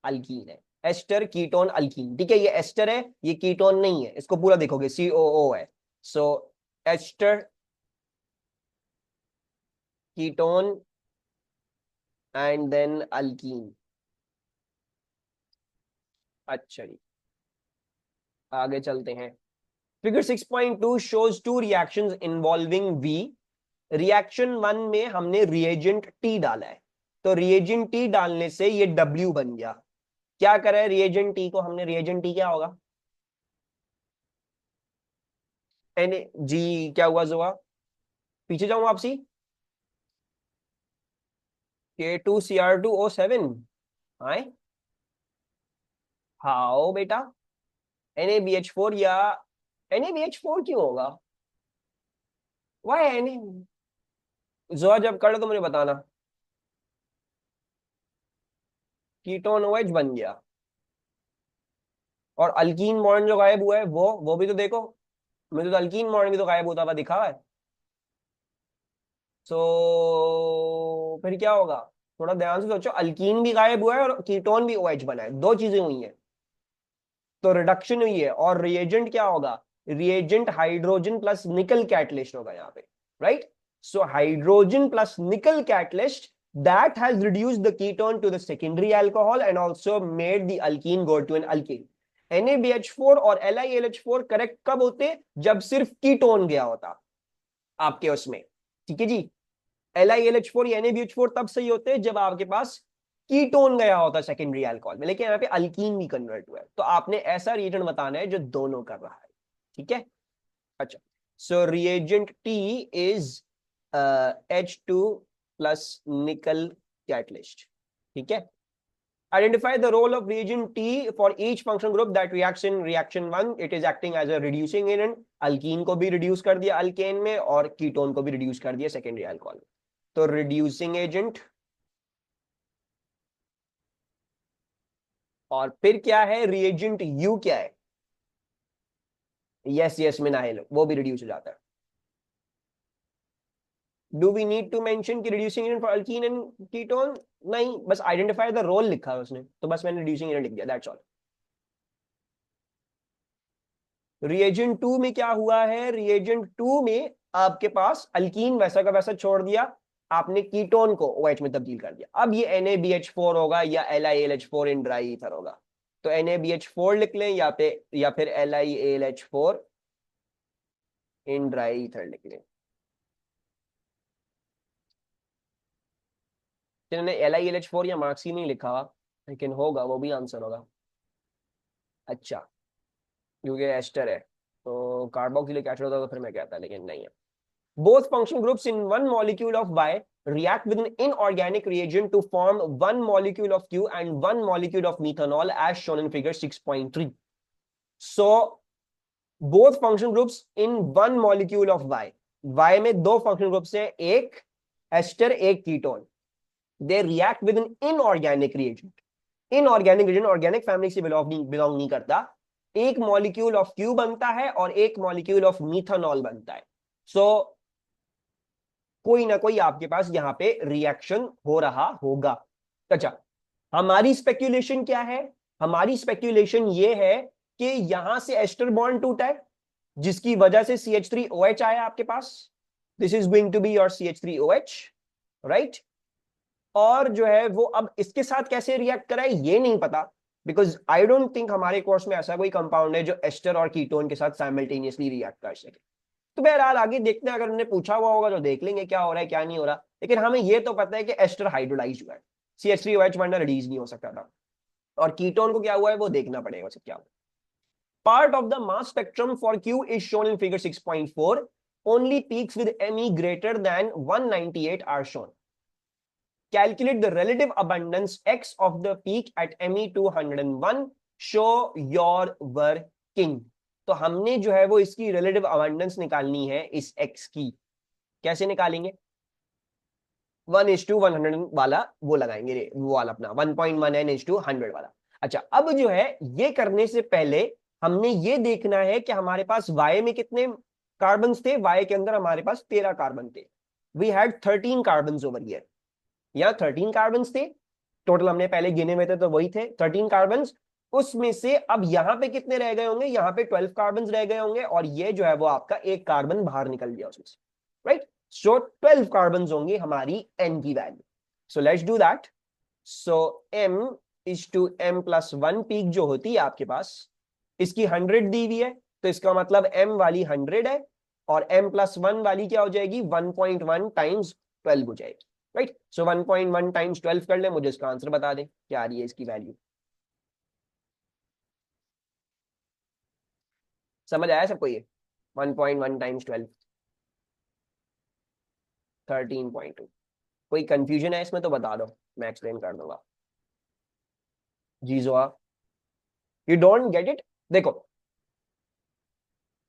अल्कीन है। Ester, ketone, alkene. ठीक है, ये एस्टर है, ये कीटोन नहीं है, इसको पूरा देखोगे COO है। So ester, ketone, and then alkene. अच्छा जी, आगे चलते हैं। Figure 6.2 shows two reactions involving V। Reaction 1 में हमने रिएजेंट T डाला है, तो रिएजेंट T डालने से ये W बन गया। क्या करा है रिएजेंट T को हमने, रिएजेंट T क्या होगा, जी क्या हुआ जोआ, पीछे जाऊं आपसी। K2Cr2O7। हाय, हाओ बेटा, NaBH4 या NaBH4 क्यों होगा, वाई Na। जोआ जब कर लो तो मुझे बताना। कीटोन OH बन गया, और अल्कीन बॉन्ड जो गायब हुआ है वो भी तो देखो, मुझे तो अल्कीन बॉन्ड भी तो गायब होता हुआ दिखा है। फिर क्या होगा, थोड़ा ध्यान से सोचो। अल्कीन भी गायब हुआ है और कीटोन भी OH बना है, दो चीजें हुई हैं, तो रिडक्शन हुई है। और रिएजेंट क्या होगा, reagent hydrogen plus nickel catalyst होगा यहाँ पे, right. So hydrogen plus nickel catalyst that has reduced the ketone to the secondary alcohol and also made the alkene go to an alkane। NaBH4 और LiLH4 correct कब होते, जब सिर्फ ketone गया होता आपके उसमें, ठीक है जी। LiLH4 या NaBH4 तब सही होते हैं जब आपके पास कीटोन गया होता सेकेंडरी अल्कोहल में, लेकिन यहाँ पे अल्कीन भी कन्वर्ट हुआ है, तो आपने ऐसा रिएजेंट बताना है जो दोनों कर रहा है, ठीक है। अच्छा, so reagent T is H2 plus nickel catalyst, ठीक है। Identify the role of reagent T for each function group that reacts in reaction 1। It is acting as a reducing agent। Alkyne को भी रिड्यूस कर दिया alkane में, और ketone को भी रिड्यूस कर दिया सेकेंडरी अल्कोहल में। तो रिड्यूसिंग एजेंट, और फिर क्या है रिएजेंट U क्या है, यस यस मिनाइल, वो भी रिड्यूस हो जाता है। Do we need to mention कि reducing agent for alkene and ketone, नहीं, बस आइडेंटिफाई द रोल लिखा है उसने, तो बस मैंने रिड्यूसिंग एजेंट लिख दिया, दैट्स ऑल। रिएजेंट 2 में क्या हुआ है, रिएजेंट 2 में आपके पास अल्कीन वैसा का वैसा छोड़ दिया, आपने कीटोन को OH में तब्दील कर दिया। अब ये NaBH4 होगा या LiLH4 इन ड्राई ईथर होगा, तो NaBH4 लिख लें या फिर LiAlH4 इन ड्राई ईथर लिख लें। जिन्होंने LiLH4 या मार्क्सी नहीं लिखा हुआ, लेकिन होगा, वो भी आंसर होगा। अच्छा, क्योंकि एस्टर है तो कार्बोक्सिलिक एसिड होता तो फिर मैं कहता, लेकिन नहीं है। Both function groups in one molecule of Y react with an inorganic reagent to form one molecule of Q and one molecule of methanol as shown in figure 6.3। So both function groups in one molecule of Y, Y में दो function groups हैं, एक ester एक ketone, they react with an inorganic reagent, inorganic reagent organic family से belong नहीं करता, एक molecule of Q बनता है और एक मॉलिक्यूल ऑफ मीथानॉल बनता है। सो कोई ना कोई आपके पास यहां पे रिएक्शन हो रहा होगा। अच्छा, हमारी स्पेक्यूलेशन क्या है? हमारी स्पेक्यूलेशन ये है कि यहां से एस्टर बॉन्ड टूटा है जिसकी वजह से CH3OH आया आपके पास, this is going to be your CH3OH, right? और जो है वो अब इसके साथ कैसे रिएक्ट करा है ये नहीं पता, बिकॉज आई डोंट थिंक हमारे कोर्स में ऐसा कोई कंपाउंड है जो एस्टर और कीटोन के साथ साइमल्टेनियसली रिएक्ट कर सके। तो बहरहाल आगे देखते हैं, अगर उन्होंने पूछा हुआ होगा तो देख लेंगे क्या हो रहा है क्या नहीं हो रहा, लेकिन हमें ये तो पता है कि एस्टर हाइड्रोलाइज हुआ है, CH3OH वरना रिलीज नहीं हो सकता था, और कीटोन को क्या हुआ है वो देखना पड़ेगा क्या हुआ। Part of the mass spectrum for Q is shown in figure 6.4. Only peaks with Me greater than 198 are shown. Calculate the relative abundance X of the peak at Me 201. Show your working. तो हमने जो है वो इसकी relative abundance निकालनी है इस X की। कैसे निकालेंगे? 1:100 वाला वो लगाएंगे, वो वाला अपना 1.1n/100 वाला। अच्छा, अब जो है ये करने से पहले हमने ये देखना है कि हमारे पास Y में कितने कार्बन थे। Y के अंदर हमारे पास 13 कार्बन थे। We had 13 carbon over here, या 13 कार्बन थे टोटल, हमने पहले गिने हुए थे तो वही थे 13 कार्बन। उसमें से अब यहां पे कितने रह गए होंगे? यहाँ पे 12 कार्बन रह गए होंगे, और ये जो है वो आपका एक कार्बन बाहर निकल गया उसमें से, राइट? सो 12 कार्बन होंगे हमारी n की value. So let's do that. So m/m+1 peak जो होती है आपके पास, इसकी 100 दी हुई है, तो इसका मतलब m वाली 100 है और m+1 वाली क्या हो जाएगी? 1.1 टाइम्स 12 हो जाएगी, राइट? सो 1.1 टाइम्स 12 कर ले, मुझे इसका आंसर बता दें क्या आ रही है इसकी वैल्यू। समझ आया सबको ये? 1.1 टाइम्स 12 13.2। कोई कंफ्यूजन है इसमें तो बता दो, मैं एक्सप्लेन कर दूंगा। जी जोआ, यू डोंट गेट इट? देखो,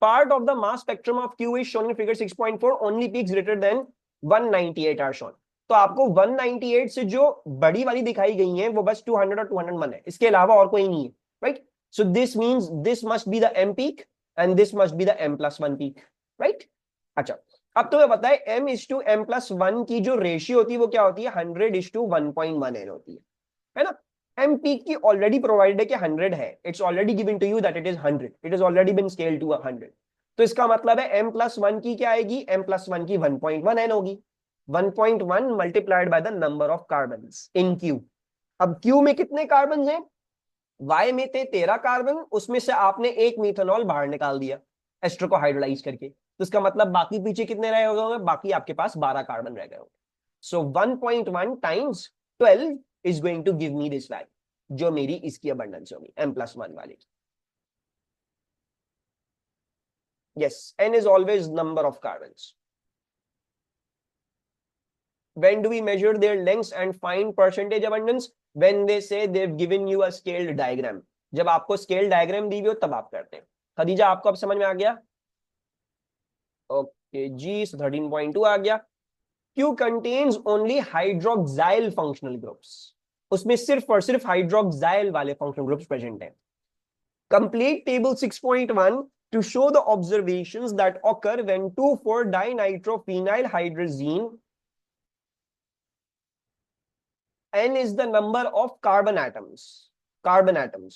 part of the mass spectrum of Q is shown in figure 6.4. Only peaks greater than 198 are shown. तो आपको 198 से जो बड़ी वाली दिखाई गई है वो बस 200 और 201 है, इसके अलावा और कोई नहीं है, right? So this means this must be the m peak and this must be the m+1 peak, right? अच्छा, अब तुम्हें पता है m/m+1 की जो रेशियो होती है वो क्या होती है? 100:1.1n होती है ना? m peak की ऑलरेडी प्रोवाइडेड है कि 100 है, it's already given to you that it is 100, it is already been scaled to 100। तो इसका मतलब है m+1 की क्या आएगी? m+1 की 1.1n होगी, 1.1 multiplied by the number of carbons in Q। अब Q में कितने कार्बन हैं? Y में थे 13 कार्बन, उसमें से आपने एक मीथेनॉल बाहर निकाल दिया एस्टर को हाइड्रोलाइज करके, तो इसका मतलब बाकी पीछे कितने रहे होंगे? बाकी आपके पास 12 कार्बन रह गए होंगे। सो 1.1 times 12 is going to give me this value, जो मेरी इसकी abundance होगी m+1 वाली। yes, n is always number of carbons. When do we measure their lengths and find percentage abundance? When they say they've given you a scaled diagram. जब आपको scale diagram दी हुई हो तब आप करते हैं। खदीजा, आपको अब समझ में आ गया? ओके जी, 13.2 आ गया। Q contains only hydroxyl functional groups. उसमें सिर्फ और सिर्फ हाइड्रोक्साइल वाले फंक्शनल ग्रुप्स प्रेजेंट हैं। Complete table 6.1 to show the observations that occur when 2,4-dinitrophenyl hydrazine n is the number of carbon atoms,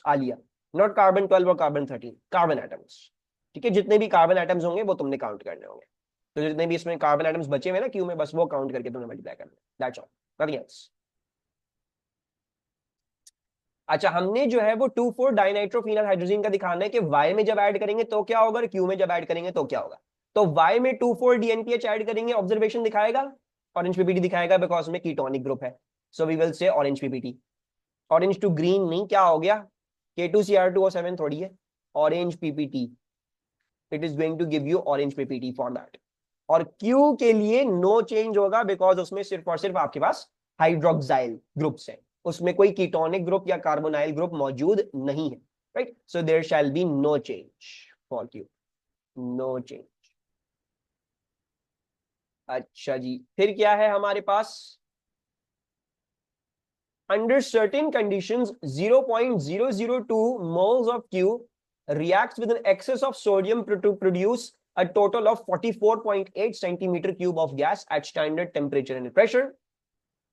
Alia, not carbon 12 और carbon 13, carbon atoms। ठीक है, जितने भी कार्बन एटम्स होंगे वो तुमने काउंट करने होंगे, तो जितने भी इसमें कार्बन एटम्स बचे हुए ना क्यू में, बस वो काउंट करके तुमने मल्टीप्लाई करना, दैट्स ऑल, नथिंग एल्स। अच्छा, हमने जो है वो 2,4-डाइनाइट्रोफिनल हाइड्रोजन का दिखाना है कि Y में जब ऐड करेंगे तो क्या होगा और Q में जब ऐड करेंगे तो क्या होगा। तो Y में 2,4-DNPH ऐड करेंगे, ऑब्जर्वेशन दिखाएगा, ऑरेंज पीपीटी दिखाएगा, बिकॉज में कीटोनिक ग्रुप है, so we will say orange ppt. Orange to green नहीं, क्या हो गया? K2Cr2O7 थोड़ी है, orange ppt, it is going to give you orange ppt for that. और Q के लिए नो चेंज होगा, बिकॉज उसमें सिर्फ और सिर्फ आपके पास हाइड्रोक्साइल ग्रुप्स है, उसमें कोई कीटोनिक ग्रुप या कार्बोनाइल ग्रुप मौजूद नहीं है, right? So there shall be no change for Q। No change. अच्छा जी, फिर क्या है हमारे पास? Under certain conditions, 0.002 moles of Q reacts with an excess of sodium to produce a total of 44.8 centimeter cube of gas at standard temperature and pressure.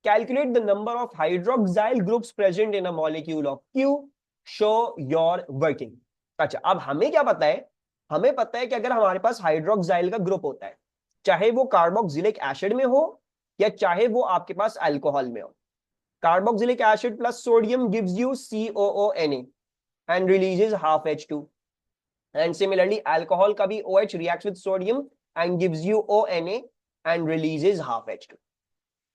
Calculate the number of hydroxyl groups present in a molecule of Q. Show your working. अच्छा, अब हमें क्या पता है? हमें पता है कि अगर हमारे पास हाइड्रोक्साइल का ग्रुप होता है, चाहे वो कार्बोक्सिलिक एसिड में हो या चाहे वो आपके पास अल्कोहल में हो, carboxylic acid plus sodium gives you COONA and releases half H2. And similarly, alcohol का भी OH reacts with sodium and gives you ONA and releases half H2.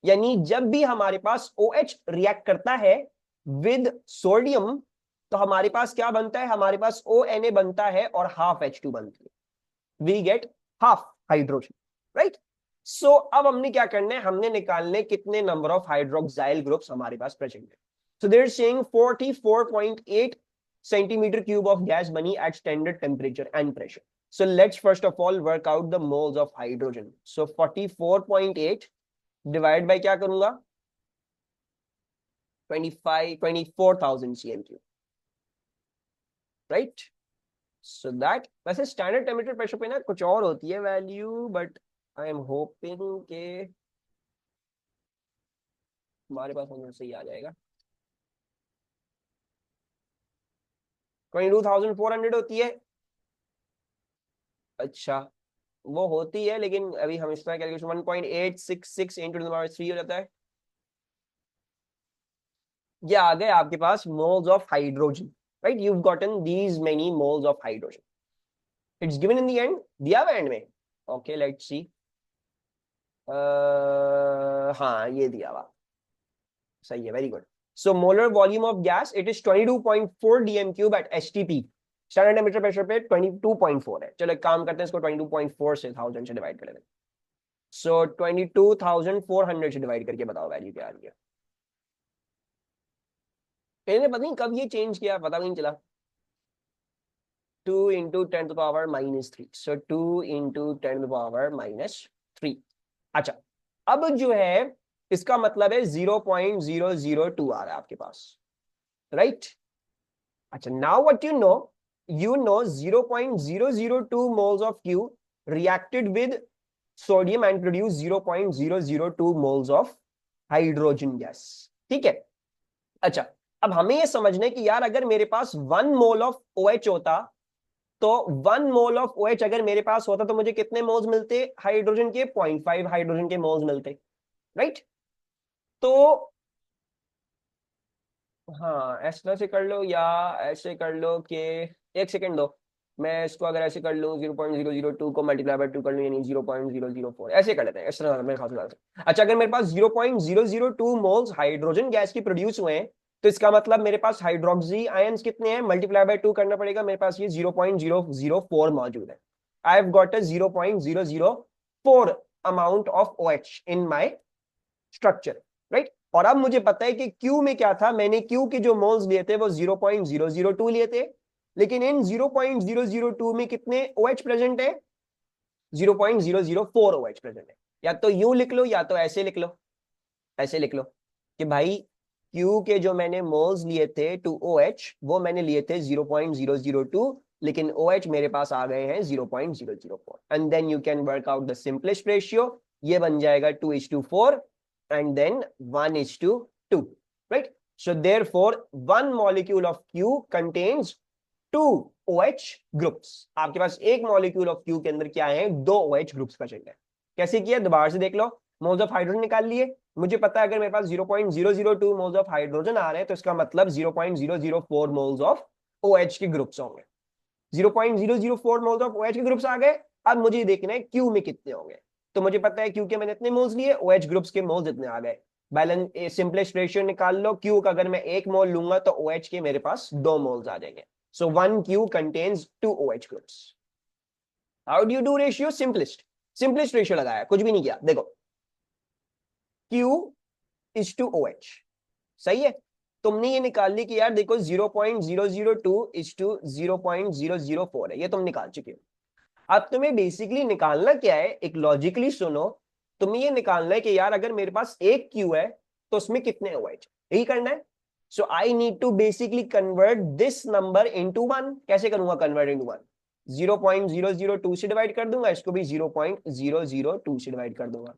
यानी जब भी हमारे पास OH रिएक्ट करता है with sodium, तो हमारे पास क्या बनता है? हमारे पास ONA बनता है और half H2 बनती है. We get half hydrogen, right? सो अब हमने क्या करना है? हमने निकालने कितने नंबर ऑफ हाइड्रोक्साइल ग्रुप्स हमारे पास प्रेजेंट है. So they're saying 44.8 centimetre cube of gas बनी at standard temperature and pressure. So let's first of all work out the moles of hydrogen. So 44.8 divide by क्या करूंगा? 24,000 cm3, राइट? So that, वैसे standard temperature pressure पे ना कुछ और होती है value, but I am hoping के हमारे पास हमें सही आ जाएगा. 22,400 होती है. अच्छा, वो होती है, लेकिन अभी हम इसका कैलकुलेशन 1.866 इंटू 3 हो जाता है. ये आ गए आपके पास moles of hydrogen, right? You gotten these many moles of hydrogen. It's given in the end, दिया हुआ एंड में. Okay, let's see. हाँ, ये दिया हुआ सही है. Very good. So molar volume of gas, it is 22.4 dm cube at STP. Standard temperature pressure पे 22.4 है. चलो एक काम करते हैं, इसको 22.4 से 1000 से डिवाइड कर लेते हैं. सो 22,400 से डिवाइड करके बताओ वैल्यू क्या आ रही है. मैंने पता नहीं कब ये चेंज किया, पता नहीं चला. 2 into 10 to power -3. So 2 into 10 to power -3. अच्छा, अब जो है इसका मतलब है 0.002 आ रहा है आपके पास, राइट? अच्छा, now what you know 0.002 moles of Q reacted with sodium and produced 0.002 moles of hydrogen gas. ठीक है. अच्छा, अब हमें ये समझना है कि यार अगर मेरे पास 1 मोल ऑफ OH होता, तो 1 मोल ऑफ OH अगर मेरे पास होता तो मुझे कितने मोल्स मिलते हाइड्रोजन के? 0.5 हाइड्रोजन के मोल्स मिलते, राइट? तो हाँ, ऐसा से कर लो या ऐसे कर लो कि, एक सेकेंड दो, मैं इसको अगर ऐसे कर लूँ 0.002 को मल्टीप्लाई बाय 2 कर लूँ, यानी 0.004 ऐसे कर लेते हैं. इस तरह मेरे ख्याल से. अच्छा, अगर मेरे पास 0.002 मोल्स हाइड्रोजन गैस की प्रोड्यूस हुए हैं, तो इसका मतलब मेरे पास हाइड्रोक्सी आयंस कितने हैं? मल्टीप्लाई बाय 2 करना पड़ेगा. मेरे पास ये 0.004 मौजूद है. I have got a 0.004 amount of OH in my structure, right? और अब मुझे पता है कि Q में क्या था. मैंने Q के जो मोल्स लिए थे वो 0.002 लिए थे, लेकिन इन 0.002 में कितने OH प्रेजेंट है? 0.004 OH प्रेजेंट है. या तो यूं लिख लो या तो ऐसे लिख लो. ऐसे लिख लो कि भाई Q के जो मैंने मोल्स लिए थे टू OH, वो मैंने लिए थे 0.002, लेकिन OH मेरे पास आ गए हैं 0.004. And then you can work out the simplest ratio. ये बन जाएगा 2:4 and then 1:2, right? So therefore 1 molecule of Q contains 2 OH groups. आपके पास एक मॉलिक्यूल ऑफ Q के अंदर क्या है? 2 OH ग्रुप्स प्रेजेंट है. कैसे किया? दोबारा से देख लो. मोल्स ऑफ हाइड्रोजन निकाल लिए. मुझे पता है अगर मेरे पास 0.002 मोल्स ऑफ हाइड्रोजन आ रहे हैं, तो इसका मतलब 0.004 मोल्स ऑफ OH के ग्रुप्स होंगे. 0.004 मोल्स ऑफ OH के ग्रुप्स आ गए. अब मुझे देखना है Q में कितने होंगे. तो मुझे पता है Q के मैंने इतने मोल्स लिए, OH ग्रुप्स के मोल्स इतने आ गए. बैलेंस सिंपलेस्ट रेशियो निकाल लो. Q का अगर मैं 1 मोल लूंगा तो OH के मेरे पास 2 मोल्स आ जाएंगे. सो 1 Q contains 2 OH groups. How do you do ratio? Simplest ratio लगाया, कुछ भी नहीं किया. देखो, Q इज टू OH, सही है. तुमने ये निकाल ली कि यार देखो 0.002 इज टू 0.004 है, ये तुम निकाल चुके हो. अब तुम्हें बेसिकली निकालना क्या है, एक लॉजिकली सुनो, तुम्हें ये निकालना है कि यार अगर मेरे पास एक क्यू है तो उसमें कितने OH, यही करना है। So I need to basically convert this number into one. कैसे करूंगा कन्वर्ट इनटू वन? 0.002 से डिवाइड कर दूंगा, इसको भी 0.002 से डिवाइड कर दूंगा।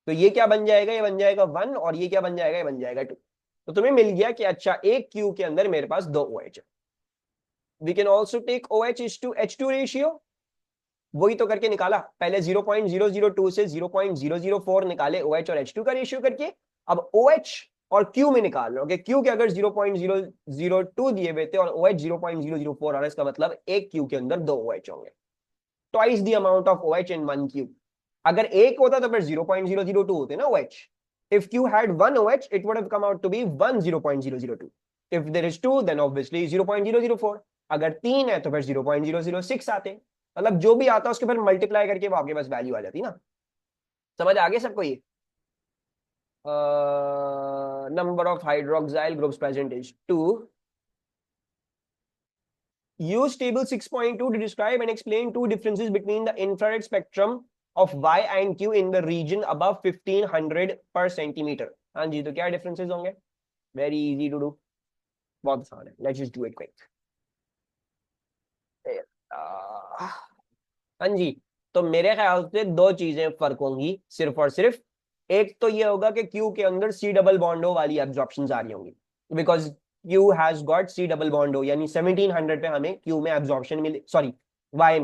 तो ये क्या बन जाएगा, ये बन जाएगा वन, और ये क्या बन जाएगा, ये बन जाएगा टू। तो तुम्हें मिल गया कि अच्छा एक क्यू के अंदर मेरे पास दो OH है। We can also take OH:H2 ratio, वही तो करके निकाला पहले। 0.002 से 0.004 निकाले OH और H2 का रेशियो करके। अब OH और Q में निकाल रहे हो कि Q के अगर 0.002 दिए हुए थे और OH 0.004 आ रहा है, इसका मतलब एक Q के अंदर दो OH होंगे, twice the amount of OH in one Q। अगर एक होता तो फिर 0.002 होते ना OH। If Q had one OH, it would have come out to be 0.002. If there is two, then obviously 0.004. अगर तीन है तो फिर 0.006 आते। मतलब जो भी आता है उसके फिर मल्टीप्लाई करके वो आपके पास वैल्यू आ जाती ना। समझ आ गया सबको ये? Number of hydroxyl groups present is 2। Use table 6.2 to describe and explain two differences between the infrared spectrum of Y and Q in the region above 1500 per centimeter। हाँ जी, तो क्या डिफरेंसेस होंगे? वेरी इजी टू डू, बहुत आसान है, let's just do it quick. हाँ जी, तो मेरे ख्याल से दो चीजें फर्क होंगी सिर्फ और सिर्फ। एक तो ये होगा कि क्यू के अंदर सी डबल बॉन्डो वाली एब्जॉर्प्शन आ रही होंगी, because Q has got C double bond O, यानी 1700 पे हमें क्यू में एब्जॉर्प्शन मिले, सॉरी वाई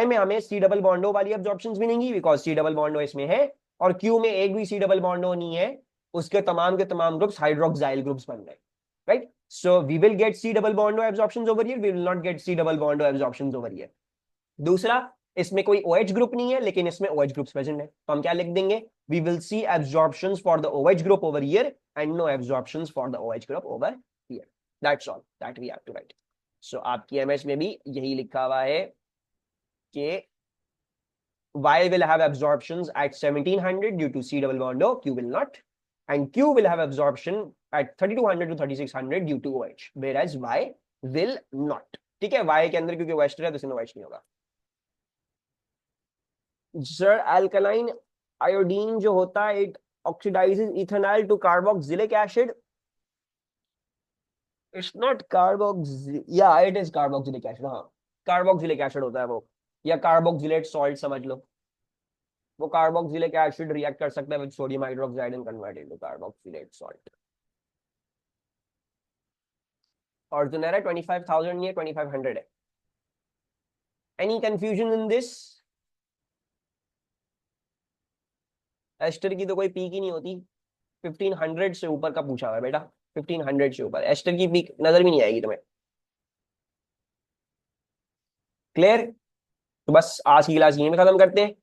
में हमें सी डबल बॉन्डो वाली एब्जॉर्प्शन मिलेंगी, बिकॉज सी डबल बॉन्डो इसमें है। और क्यू में एक भी सी डबल बॉन्डो नहीं है, उसके तमाम के तमाम ग्रुप्स हाइड्रोक्साइल ग्रुप्स बन रहे, right? So we will get C double bond O absorption over here, we will not get C double bond O absorption over here. दूसरा, इसमें कोई OH ग्रुप नहीं है लेकिन इसमें OH ग्रुप्स प्रेजेंट है, तो हम क्या लिख देंगे? We will see absorptions for the OH group over here and no absorptions for the OH group over here. That's all that we have to write. So आपकी MS में भी यही लिखा हुआ है कि Y will have absorptions at 1700 due to C double bond O, Q will not, and Q will have absorption at 3200 to 3600 due to OH, whereas Y will not। ठीक है, Y के अंदर क्योंकि वेस्टर है तो इसमें OH नहीं होगा। सर अल्कलाइन आयोडीन जो होता है, it oxidises ethanol to carboxylic acid. It's not carboxyl, या इट इज कार्बोक्सिलिक एसिड, हाँ कार्बोक्सिलिक एसिड होता है वो, या कार्बोक्सिलेट सॉल्ट समझ लो। वो कार्बोक्सिलिक एसिड रिएक्ट कर सकता है with sodium hydroxide and convert into carboxylate salt. और जो मेरा 25,000 नहीं है, 2500 है। Any confusion in this? Ester की तो कोई पीक ही नहीं होती। 1500 से ऊपर का पूछा हुआ है बेटा, 1500 से ऊपर एस्टर की पीक नजर भी नहीं आएगी तुम्हें। क्लियर? तो बस आज की क्लास यहीं में खत्म करते हैं।